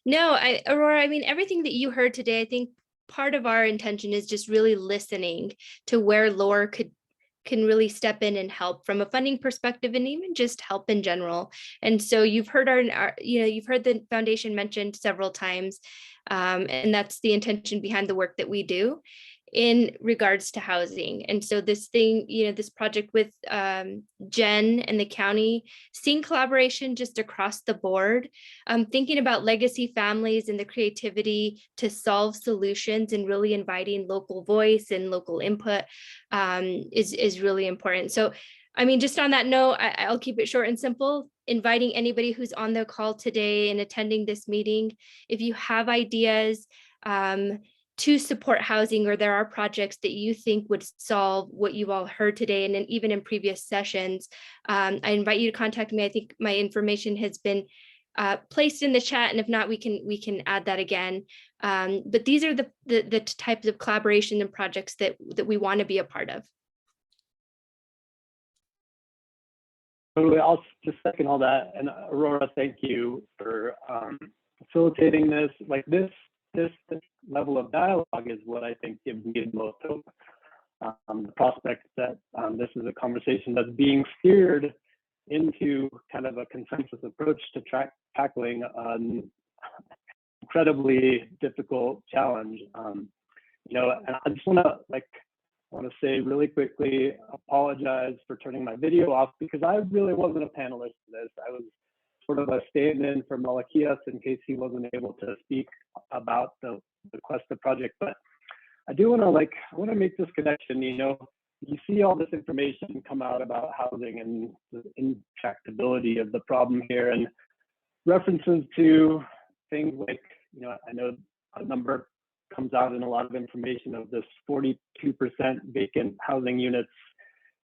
Speaker 12: No, Aurora, I mean, everything that you heard today, I think part of our intention is just really listening to where Lore can really step in and help from a funding perspective, and even just help in general. And so you've heard you've heard the foundation mentioned several times, and that's the intention behind the work that we do in regards to housing. And so this thing, this project with Jen and the county, seeing collaboration just across the board, thinking about legacy families and the creativity to solve solutions and really inviting local voice and local input is really important. So, I mean, just on that note, I'll keep it short and simple, inviting anybody who's on the call today and attending this meeting, if you have ideas, to support housing, or there are projects that you think would solve what you've all heard today and then even in previous sessions, I invite you to contact me. I think my information has been placed in the chat, and if not, we can add that again. But these are the types of collaboration and projects that we want to be a part of.
Speaker 11: Totally, I'll just second all that. And Aurora, thank you for facilitating this. Like this level of dialogue is what I think gives me the most hope. The prospect that this is a conversation that's being steered into kind of a consensus approach to tackling an incredibly difficult challenge. And I just want to say really quickly, apologize for turning my video off, because I really wasn't a panelist for this. I was sort of a stand-in for Malakia in case he wasn't able to speak about the Cuesta project. But I do want to make this connection. You see all this information come out about housing and the intractability of the problem here, and references to things like, I know a number comes out in a lot of information of this 42% vacant housing units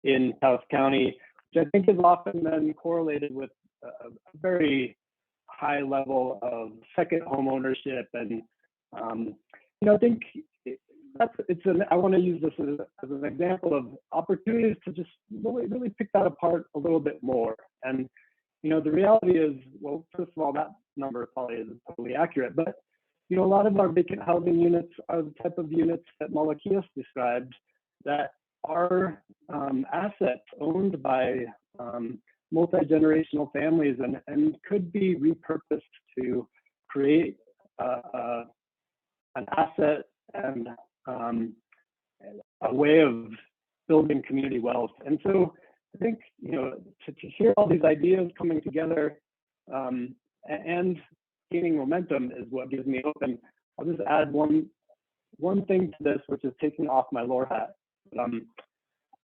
Speaker 11: in Taos County, which I think is often then correlated with a very high level of second home ownership. And I think I want to use this as an example of opportunities to just really pick that apart a little bit more. And the reality is, well, first of all, that number probably isn't totally accurate, but a lot of our vacant housing units are the type of units that Malakia described, that are assets owned by multi-generational families and could be repurposed to create an asset and a way of building community wealth. And so I think, to hear all these ideas coming together and gaining momentum is what gives me hope. And I'll just add one thing to this, which is taking off my Lore hat.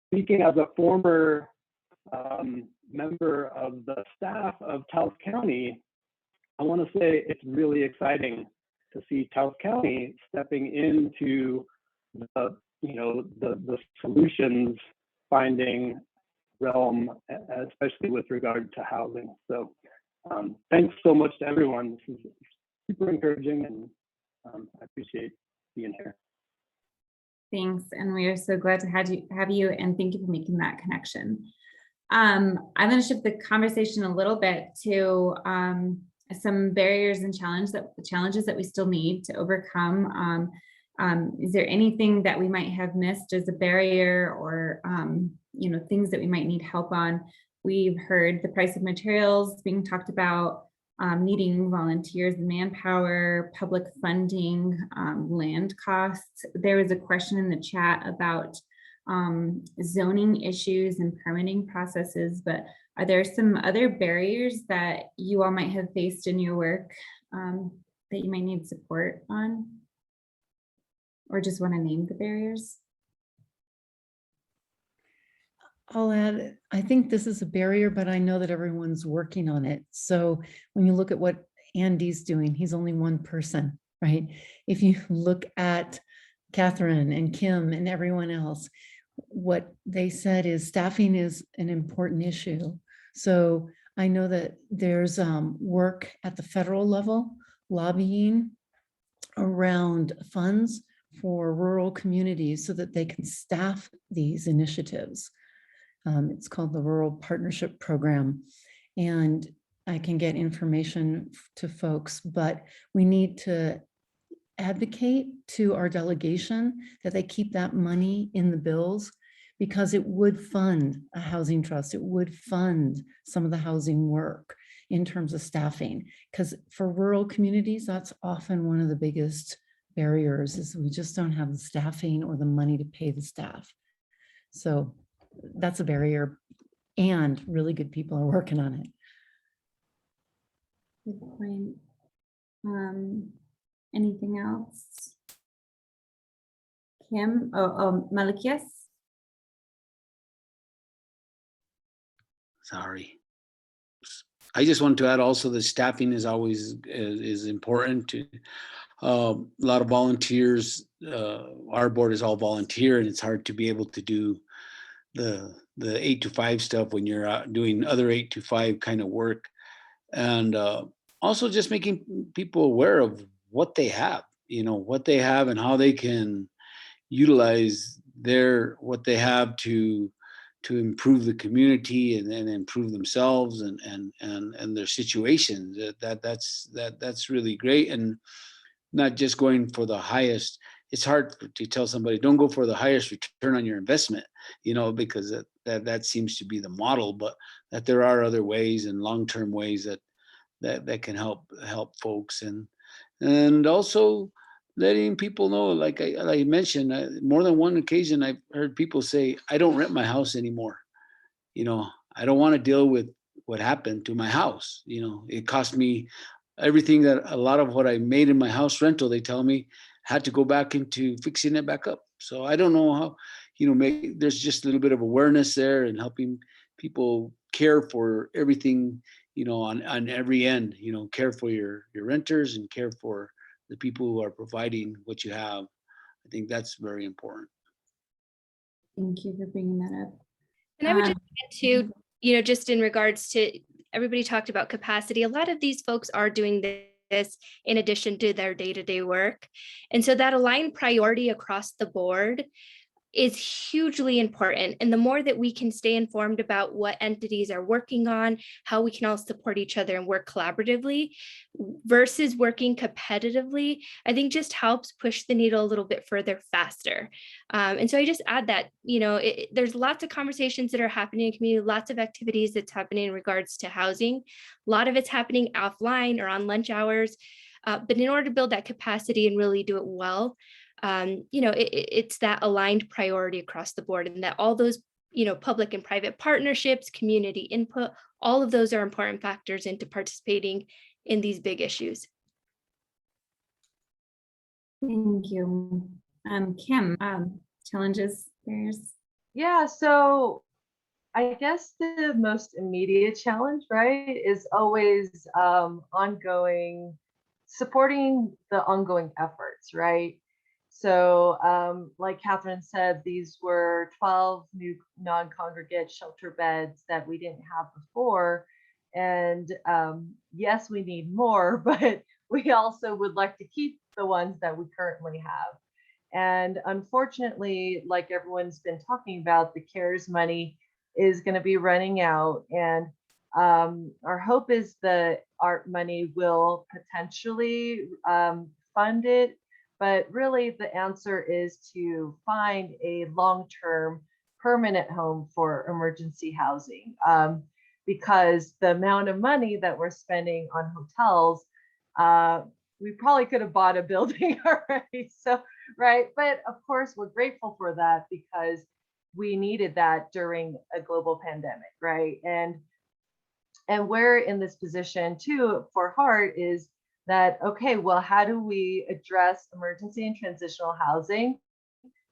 Speaker 11: Speaking as a former member of the staff of Taos County, I want to say it's really exciting to see Taos County stepping into the solutions finding realm, especially with regard to housing. So thanks so much to everyone. This is super encouraging, and I appreciate being here.
Speaker 1: Thanks, and we are so glad to have you, and thank you for making that connection. I'm going to shift the conversation a little bit to some barriers and challenges that we still need to overcome. Is there anything that we might have missed as a barrier, or things that we might need help on? We've heard the price of materials being talked about, needing volunteers and manpower, public funding, land costs. There was a question in the chat about zoning issues and permitting processes, but are there some other barriers that you all might have faced in your work that you might need support on? Or just want to name the barriers?
Speaker 7: I'll add, I think this is a barrier, but I know that everyone's working on it. So when you look at what Andy's doing, he's only one person, right? If you look at Catherine and Kim and everyone else, what they said is staffing is an important issue. So I know that there's work at the federal level, lobbying around funds for rural communities so that they can staff these initiatives. It's called the Rural Partnership Program, and I can get information to folks, but we need to advocate to our delegation that they keep that money in the bills, because it would fund a housing trust. It would fund some of the housing work in terms of staffing, because for rural communities, that's often one of the biggest barriers, is we just don't have the staffing or the money to pay the staff. So that's a barrier, and really good people are working on it.
Speaker 1: Good point. Anything else? Kim? Malakia?
Speaker 8: Sorry. I just want to add also that staffing is always is important. To a lot of volunteers. Our board is all volunteer, and it's hard to be able to do the 8 to 5 stuff when you're out doing other 8 to 5 kind of work. And also just making people aware of what they have, what they have and how they can utilize what they have to improve the community and improve themselves and their situations. That's really great. And not just going for the highest. It's hard to tell somebody, don't go for the highest return on your investment, because that seems to be the model, but that there are other ways and long-term ways that can help folks. And also letting people know, like I mentioned, more than one occasion, I've heard people say, I don't rent my house anymore. I don't want to deal with what happened to my house. It cost me everything that a lot of what I made in my house rental, they tell me, had to go back into fixing it back up. So I don't know how, there's just a little bit of awareness there and helping people care for everything, on every end, care for your renters and care for the people who are providing what you have. I think that's very important.
Speaker 1: Thank you for bringing that up.
Speaker 12: And I would just add to, just in regards to, everybody talked about capacity. A lot of these folks are doing this in addition to their day-to-day work. And so that aligned priority across the board is hugely important. And the more that we can stay informed about what entities are working on, how we can all support each other and work collaboratively versus working competitively, I think just helps push the needle a little bit further faster. And so I just add that, there's lots of conversations that are happening in the community, lots of activities that's happening in regards to housing. A lot of it's happening offline or on lunch hours. But in order to build that capacity and really do it well, it's that aligned priority across the board, and that all those, public and private partnerships, community input, all of those are important factors into participating in these big issues.
Speaker 1: Thank you. Kim, challenges, barriers?
Speaker 5: Yeah, so I guess the most immediate challenge, right, is always supporting the ongoing efforts, right? So like Catherine said, these were 12 new non-congregate shelter beds that we didn't have before. And yes, we need more, but we also would like to keep the ones that we currently have. And unfortunately, like everyone's been talking about, the CARES money is going to be running out. And our hope is the art money will potentially fund it. But really, the answer is to find a long-term permanent home for emergency housing, because the amount of money that we're spending on hotels, we probably could have bought a building already. So, right. But of course, we're grateful for that because we needed that during a global pandemic, right? And we're in this position too for Heart is that, okay, well, how do we address emergency and transitional housing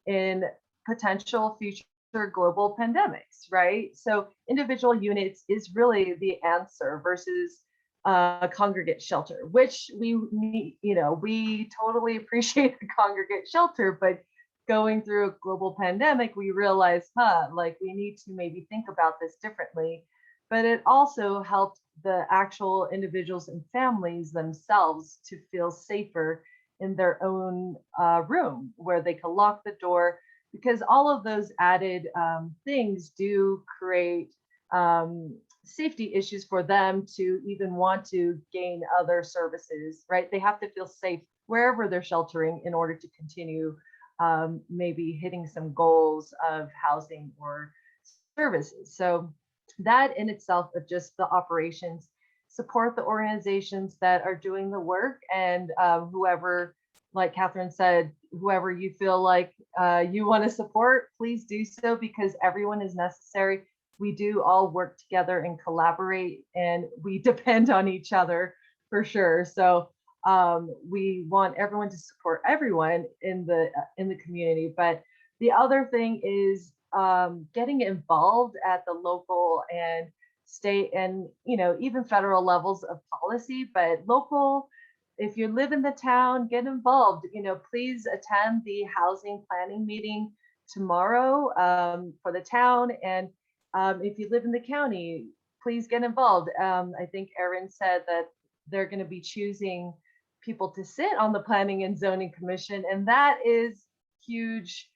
Speaker 5: in potential future global pandemics, right? So individual units is really the answer versus congregate shelter, which we need, we totally appreciate the congregate shelter, but going through a global pandemic, we realized, like we need to maybe think about this differently. But it also helped the actual individuals and families themselves to feel safer in their own room where they can lock the door, because all of those added things do create safety issues for them to even want to gain other services, right? They have to feel safe wherever they're sheltering in order to continue maybe hitting some goals of housing or services. So that in itself of just the operations, support the organizations that are doing the work, and whoever, like Catherine said, whoever you feel like you want to support, please do so, because everyone is necessary. We do all work together and collaborate, and we depend on each other for sure. So we want everyone to support everyone in the community. But the other thing is getting involved at the local and state and even federal levels of policy. But local, if you live in the town, get involved. Please attend the housing planning meeting tomorrow for the town. And if you live in the county, please get involved. I think Erin said that they're going to be choosing people to sit on the Planning and Zoning Commission, and that is huge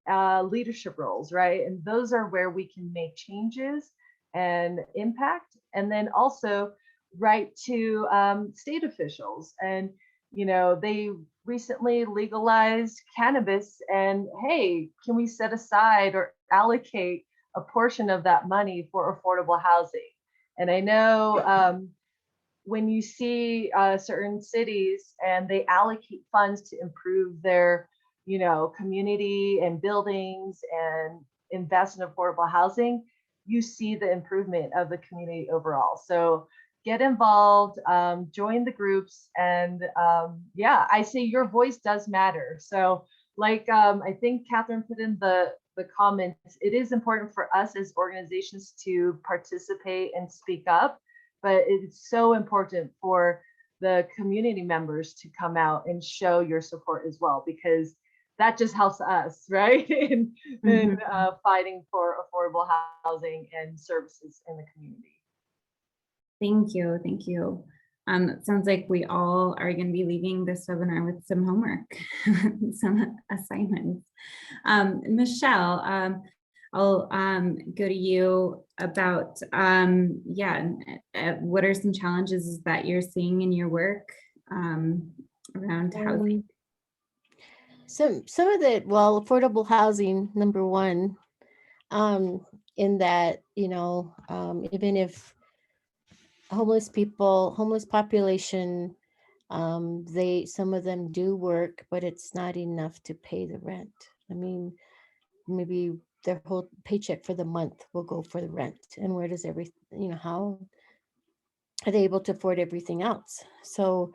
Speaker 5: leadership roles, right? And those are where we can make changes and impact. And then also write to state officials. And they recently legalized cannabis, and hey, can we set aside or allocate a portion of that money for affordable housing? And I know when you see certain cities and they allocate funds to improve their community and buildings and invest in affordable housing, you see the improvement of the community overall. So get involved, join the groups, and yeah, I say your voice does matter. So like I think Catherine put in the comments, it is important for us as organizations to participate and speak up, but it's so important for the community members to come out and show your support as well, because that just helps us, right? in fighting for affordable housing and services in the community.
Speaker 1: Thank you. Thank you. It sounds like we all are going to be leaving this webinar with some homework, some assignments. Michelle, I'll go to you about, what are some challenges that you're seeing in your work around housing?
Speaker 3: Some of it, well, affordable housing, number one, in that, even if homeless population, some of them do work, but it's not enough to pay the rent. I mean, maybe their whole paycheck for the month will go for the rent. And where does how are they able to afford everything else? So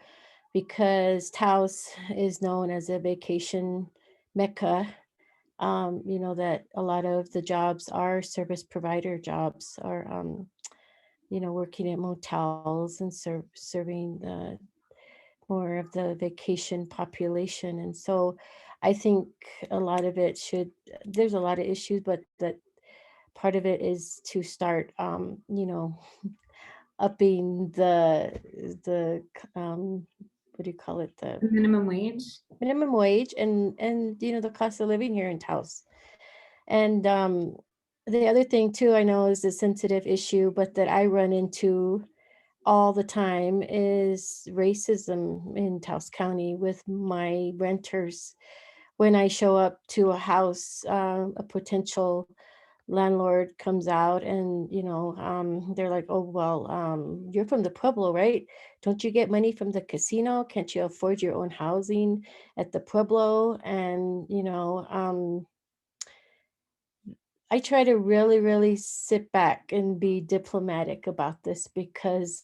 Speaker 3: because Taos is known as a vacation mecca, that a lot of the jobs are service provider jobs, or working at motels and serving the more of the vacation population. And so I think a lot of it there's a lot of issues, but that part of it is to start upping the what do you call it? The
Speaker 1: Minimum wage.
Speaker 3: minimum wage and the cost of living here in Taos. And the other thing too, I know is a sensitive issue, but that I run into all the time is racism in Taos County with my renters. When I show up to a house, a potential landlord comes out and they're like, oh well, you're from the Pueblo, right? Don't you get money from the casino? Can't you afford your own housing at the Pueblo? And I try to really sit back and be diplomatic about this, because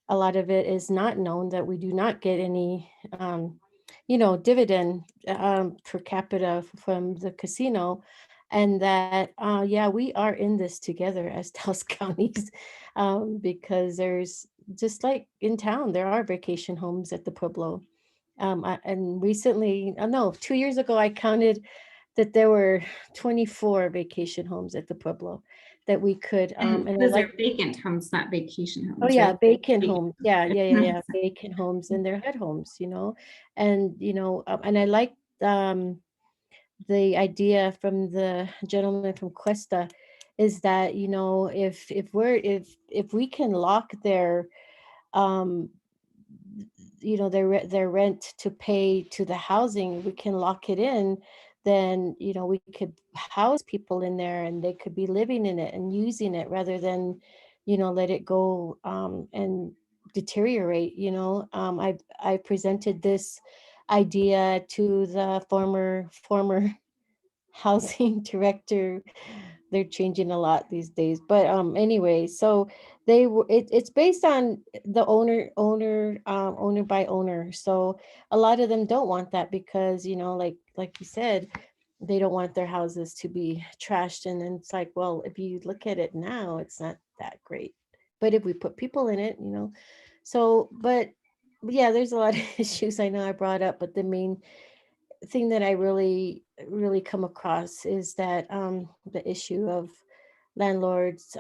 Speaker 3: a lot of it is not known that we do not get any dividend per capita from the casino, and that yeah, we are in this together as Taos counties, because there's, just like in town, there are vacation homes at the Pueblo. And recently, no, 2 years ago, I counted that there were 24 vacation homes at the Pueblo that we could,
Speaker 1: And
Speaker 3: and I
Speaker 1: those
Speaker 3: like,
Speaker 1: are vacant homes, not vacation homes.
Speaker 3: oh yeah,
Speaker 1: right?
Speaker 3: vacant
Speaker 1: Vacant.
Speaker 3: homes. Yeah. Vacant homes, and they're head homes, and and I like the idea from the gentleman from Cuesta, is that if we can lock their um their rent to pay to the housing, we can lock it in, then we could house people in there and they could be living in it and using it, rather than let it go and deteriorate. I presented this idea to the former housing director. They're changing a lot these days, but anyway, so it's based on the owner by owner. So a lot of them don't want that, because like you said, they don't want their houses to be trashed. And then it's like, well, if you look at it now, it's not that great, but if we put people in it, so, but yeah, there's a lot of issues I know I brought up, but the main thing that I really come across is that the issue of landlords,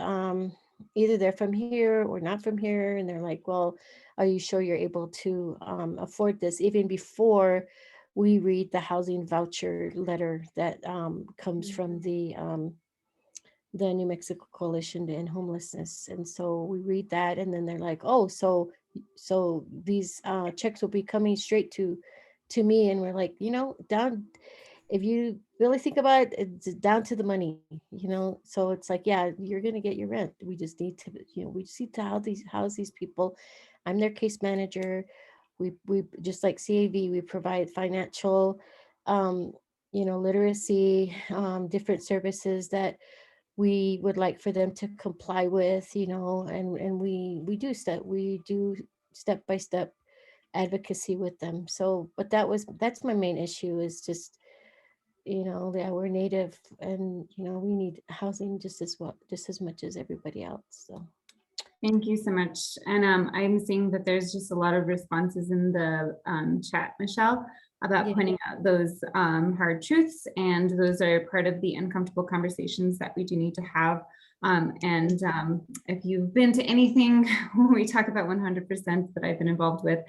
Speaker 3: either they're from here or not from here, and they're like, well, are you sure you're able to afford this, even before we read the housing voucher letter that comes from the New Mexico Coalition to End Homelessness. And so we read that, and then they're like, oh, so these checks will be coming straight to me. And we're like, down, if you really think about it, it's down to the money, so it's like, yeah, you're gonna get your rent. We just need to, we just need to house these people. I'm their case manager. We just like CAV, we provide financial literacy, different services that we would like for them to comply with, and we do step by step advocacy with them. So, but that's my main issue, is just, yeah, we're native, and we need housing just as much as everybody else. So
Speaker 1: Thank you so much. And I'm seeing that there's just a lot of responses in the chat, Michelle, about
Speaker 3: Yeah.
Speaker 1: pointing out those hard truths. And those are part of the uncomfortable conversations that we do need to have. If you've been to anything when we talk about 100% that I've been involved with,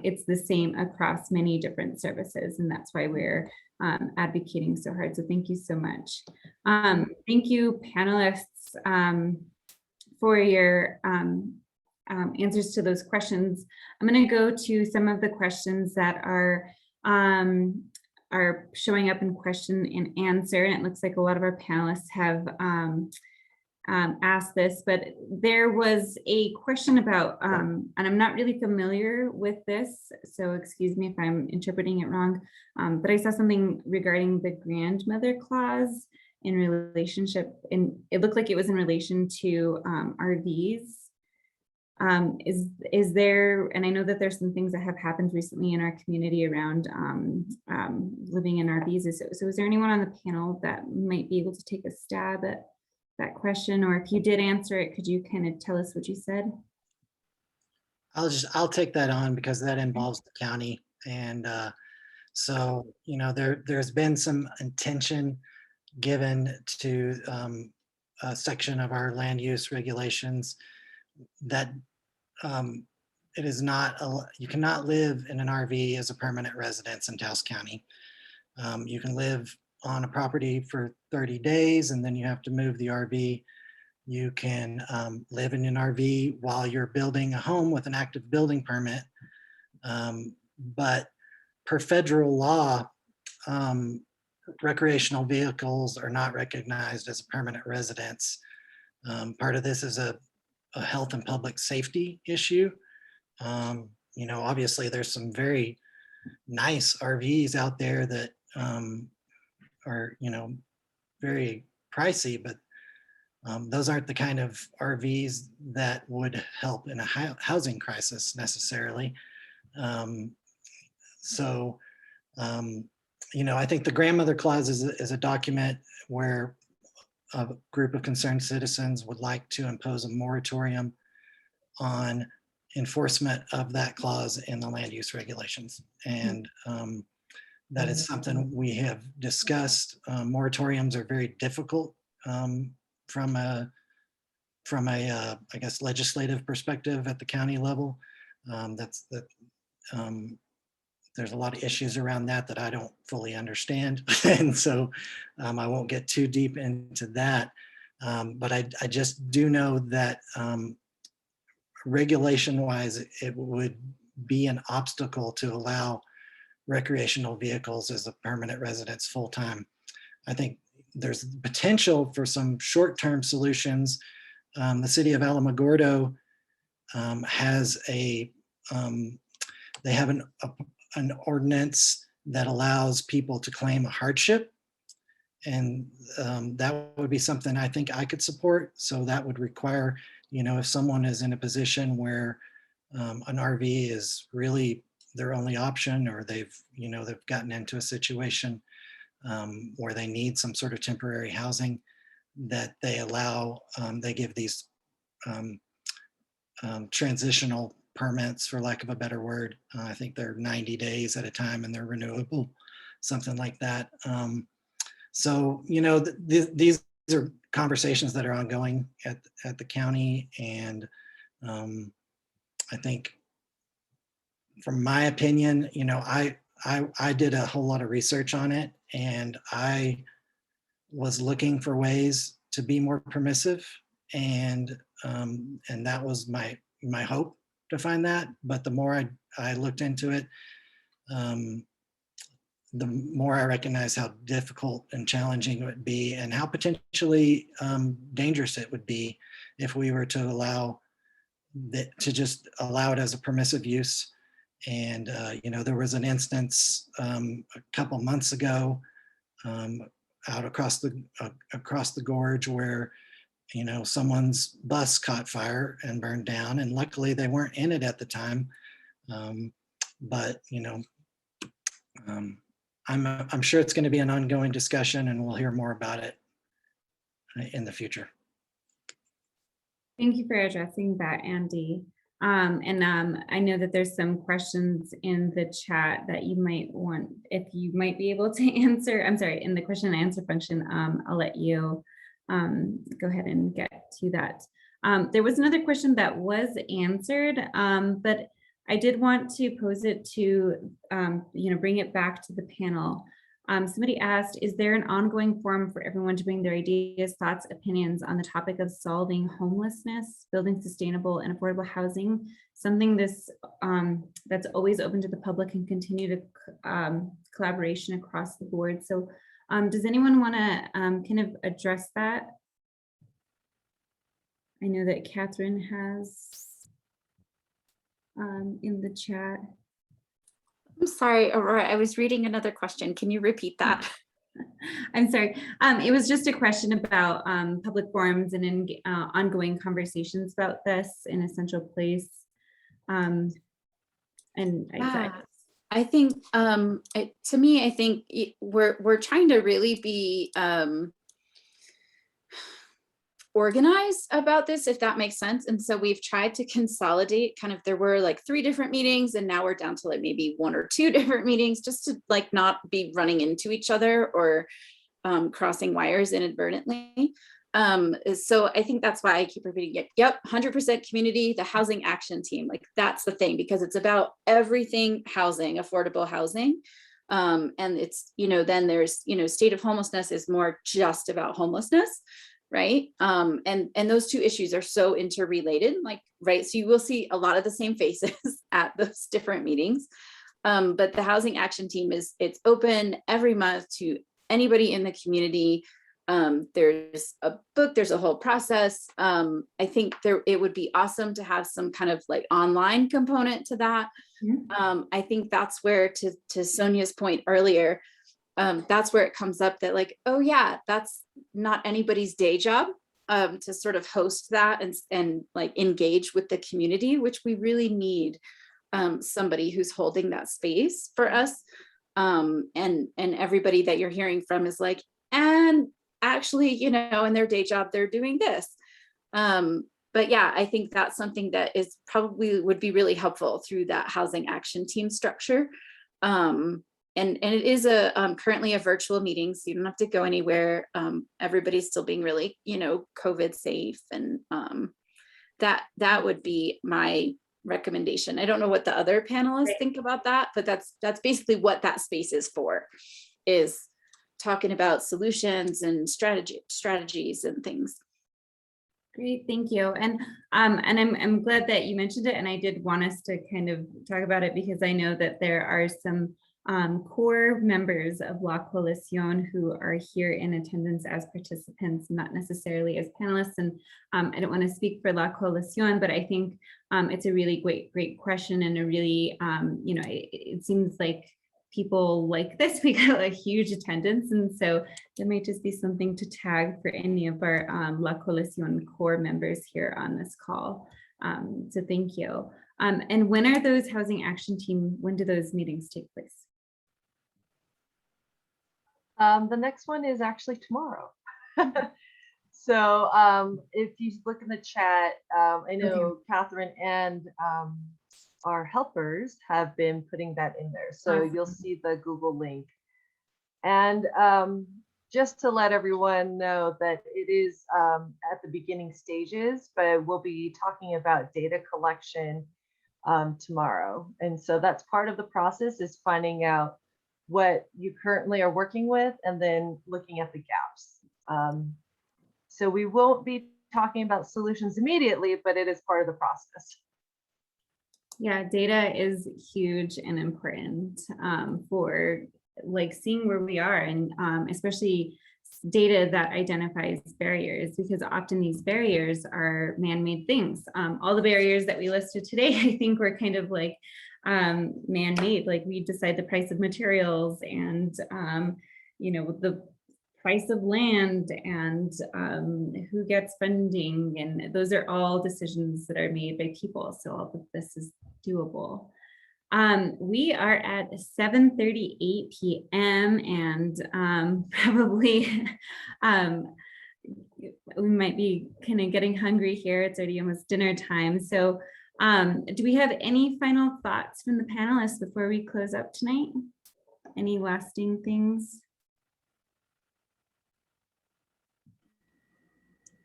Speaker 1: it's the same across many different services. And that's why we're advocating so hard. So thank you so much. Thank you, panelists, for your answers to those questions. I'm going to go to some of the questions that are showing up in question and answer. And it looks like a lot of our panelists have asked this, but there was a question about, and I'm not really familiar with this, so excuse me if I'm interpreting it wrong, but I saw something regarding the grandmother clause in relationship, and it looked like it was in relation to RVs. Is there, and I know that there's some things that have happened recently in our community around living in RVs. So is there anyone on the panel that might be able to take a stab at that question? Or if you did answer it, could you kind of tell us what you said?
Speaker 10: I'll take that on, because that involves the county. And so, there's been some intention given to a section of our land use regulations that it is not, you cannot live in an RV as a permanent residence in Taos County. You can live on a property for 30 days and then you have to move the RV. You can live in an RV while you're building a home with an active building permit. But per federal law, recreational vehicles are not recognized as a permanent residence. Part of this is a health and public safety issue. You know, obviously there's some very nice RVs out there that are, you know, very pricey, but those aren't the kind of RVs that would help in a housing crisis necessarily. You know, I think the grandmother clause is a document where a group of concerned citizens would like to impose a moratorium on enforcement of that clause in the land use regulations. And that is something we have discussed. Moratoriums are very difficult from a I guess legislative perspective at the county level. There's a lot of issues around that I don't fully understand. And so I won't get too deep into that. But I just do know that regulation wise, it would be an obstacle to allow recreational vehicles as a permanent residence full time. I think there's potential for some short-term solutions. The city of Alamogordo has they have an ordinance that allows people to claim a hardship. And that would be something I think I could support. So that would require, you know, if someone is in a position where an RV is really their only option, or they've gotten into a situation where they need some sort of temporary housing, that they give these transitional permits, for lack of a better word. I think they're 90 days at a time and they're renewable, something like that. So, you know, these are conversations that are ongoing at the county. And I think, from my opinion, you know, I did a whole lot of research on it, and I was looking for ways to be more permissive, and that was my hope to find that. But the more I looked into it, the more I recognized how difficult and challenging it would be, and how potentially dangerous it would be if we were to allow just allow it as a permissive use. And you know, there was an instance a couple months ago out across the gorge where, you know, someone's bus caught fire and burned down, and luckily they weren't in it at the time. But you know, I'm sure it's going to be an ongoing discussion, and we'll hear more about it in the future.
Speaker 1: Thank you for addressing that, Andy. I know that there's some questions in the chat that you might want, if you might be able to answer. I'm sorry, in the question and answer function, I'll let you go ahead and get to that. There was another question that was answered, but I did want to pose it to, you know, bring it back to the panel. Somebody asked, is there an ongoing forum for everyone to bring their ideas, thoughts, opinions on the topic of solving homelessness, building sustainable and affordable housing, something that's always open to the public and continue to collaboration across the board. So does anyone want to kind of address that? I know that Catherine has in the chat.
Speaker 9: I'm sorry, Aurora, I was reading another question. Can you repeat that?
Speaker 1: I'm sorry. It was just a question about public forums and ongoing conversations about this in a central place. I
Speaker 9: think to me, I think we're trying to really be organized about this, if that makes sense. And so we've tried to consolidate there were like 3 different meetings, and now we're down to like maybe 1 or 2 different meetings, just to like not be running into each other or crossing wires inadvertently. So I think that's why I keep repeating it. Yep, 100% community, the housing action team, like that's the thing, because it's about everything housing, affordable housing. And it's, then there's, state of homelessness is more just about homelessness, right? And those two issues are so interrelated, like, right? So you will see a lot of the same faces at those different meetings. But the housing action team it's open every month to anybody in the community. There's a book, there's a whole process. I think it would be awesome to have some kind of like online component to that. I think that's where, to Sonia's point earlier, that's where it comes up that like, oh yeah, that's not anybody's day job, to sort of host that and like engage with the community, which we really need somebody who's holding that space for us. And everybody that you're hearing from is like, and actually, in their day job, they're doing this. But yeah, I think that's something that is probably would be really helpful through that housing action team structure. And it is currently a virtual meeting, so you don't have to go anywhere. Everybody's still being really, COVID safe, and that would be my recommendation. I don't know what the other panelists think about that, but that's basically what that space is for, is talking about solutions and strategies and things.
Speaker 1: Great, thank you. And I'm glad that you mentioned it, and I did want us to kind of talk about it because I know that there are some core members of La Coalición who are here in attendance as participants, not necessarily as panelists. And I don't want to speak for La Coalición, but I think it's a really great question, and a really, it seems like people like this, we got a huge attendance. And so there might just be something to tag for any of our La Coalición core members here on this call. So thank you. And when are those housing action team, when do those meetings take place?
Speaker 5: The next one is actually tomorrow. So if you look in the chat, I know Catherine and our helpers have been putting that in there. So you'll see the Google link. And just to let everyone know that it is at the beginning stages, but we'll be talking about data collection tomorrow. And so that's part of the process, is finding out what you currently are working with and then looking at the gaps. So we won't be talking about solutions immediately, but it is part of the process.
Speaker 1: Yeah, data is huge and important for like seeing where we are, and especially data that identifies barriers, because often these barriers are man-made things. All the barriers that we listed today, I think, were kind of like man-made, like we decide the price of materials and the price of land and who gets funding, and those are all decisions that are made by people. So all of this is doable. We are at 7:38 p.m. and probably we might be kind of getting hungry here. It's already almost dinner time. So do we have any final thoughts from the panelists before we close up tonight? Any lasting things?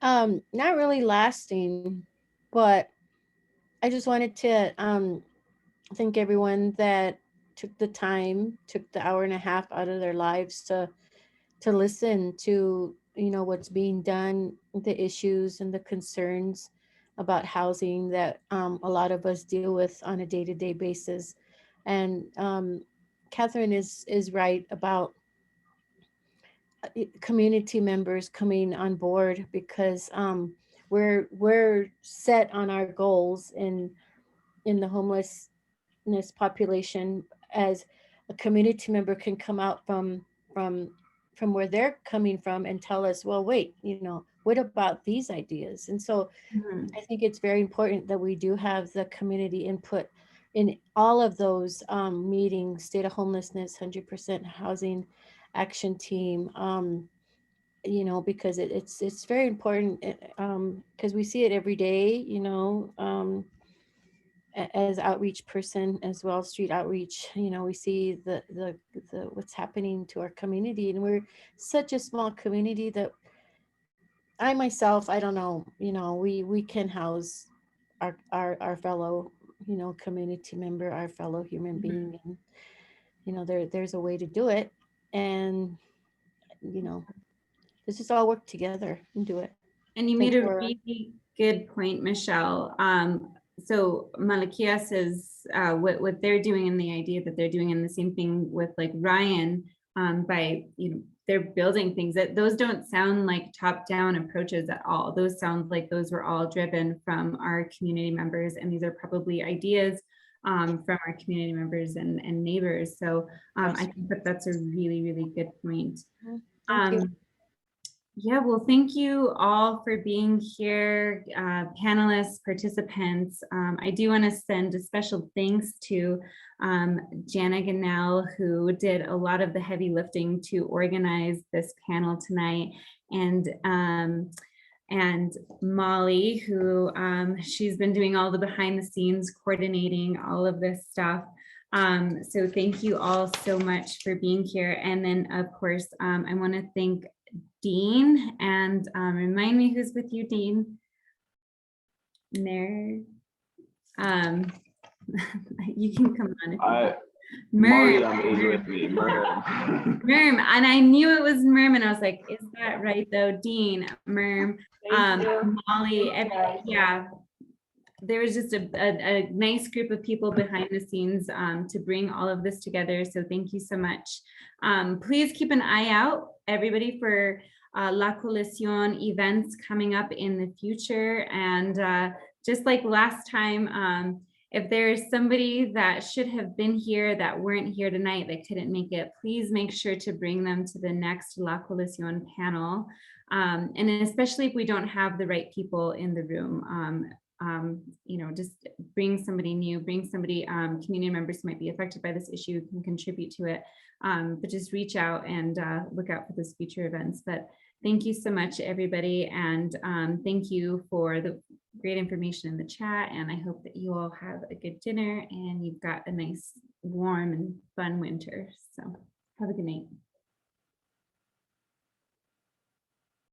Speaker 3: Not really lasting, but I just wanted to thank everyone that took the hour and a half out of their lives to listen to what's being done, the issues and the concerns about housing that a lot of us deal with on a day-to-day basis. And Catherine is right about community members coming on board, because we're set on our goals in the homelessness population. As a community member can come out from where they're coming from and tell us, well, wait, what about these ideas? And so I think it's very important that we do have the community input in all of those meetings, state of homelessness, 100% housing action team, because it's very important, because we see it every day, as outreach person as well, street outreach, we see the what's happening to our community, and we're such a small community that I myself, I don't know, we can house our fellow, community member, our fellow human being, and there's a way to do it, and let's just all work together and do it.
Speaker 1: And you
Speaker 3: Thanks,
Speaker 1: made a
Speaker 3: Laura.
Speaker 1: really good point, Michelle. So Malakia says what they're doing and the idea that they're doing, and the same thing with like Ryan, by they're building things that those don't sound like top-down approaches at all. Those sound like those were all driven from our community members, and these are probably ideas from our community members and neighbors. So I think that that's a really, really good point.
Speaker 3: Thank you.
Speaker 1: Yeah, well, thank you all for being here, panelists, participants. I do want to send a special thanks to Jana Ganell, who did a lot of the heavy lifting to organize this panel tonight, and Molly, who she's been doing all the behind the scenes, coordinating all of this stuff. So thank you all so much for being here. And then, of course, I want to thank Dean, and remind me who's with you, Dean. There. You can come on.
Speaker 13: Merm is with me.
Speaker 1: Merm, and I knew it was Merm, and I was like, is that right though? Dean, Merm, Molly, yeah. There was just a nice group of people behind the scenes to bring all of this together. So thank you so much. Please keep an eye out, everybody, for La Coalición events coming up in the future. And just like last time, if there's somebody that should have been here that weren't here tonight that couldn't make it, please make sure to bring them to the next La Coalición panel. And especially if we don't have the right people in the room. Just bring somebody new, bring somebody, community members who might be affected by this issue can contribute to it, but just reach out and look out for those future events. But thank you so much, everybody. And thank you for the great information in the chat. And I hope that you all have a good dinner and you've got a nice, warm and fun winter. So have a good night.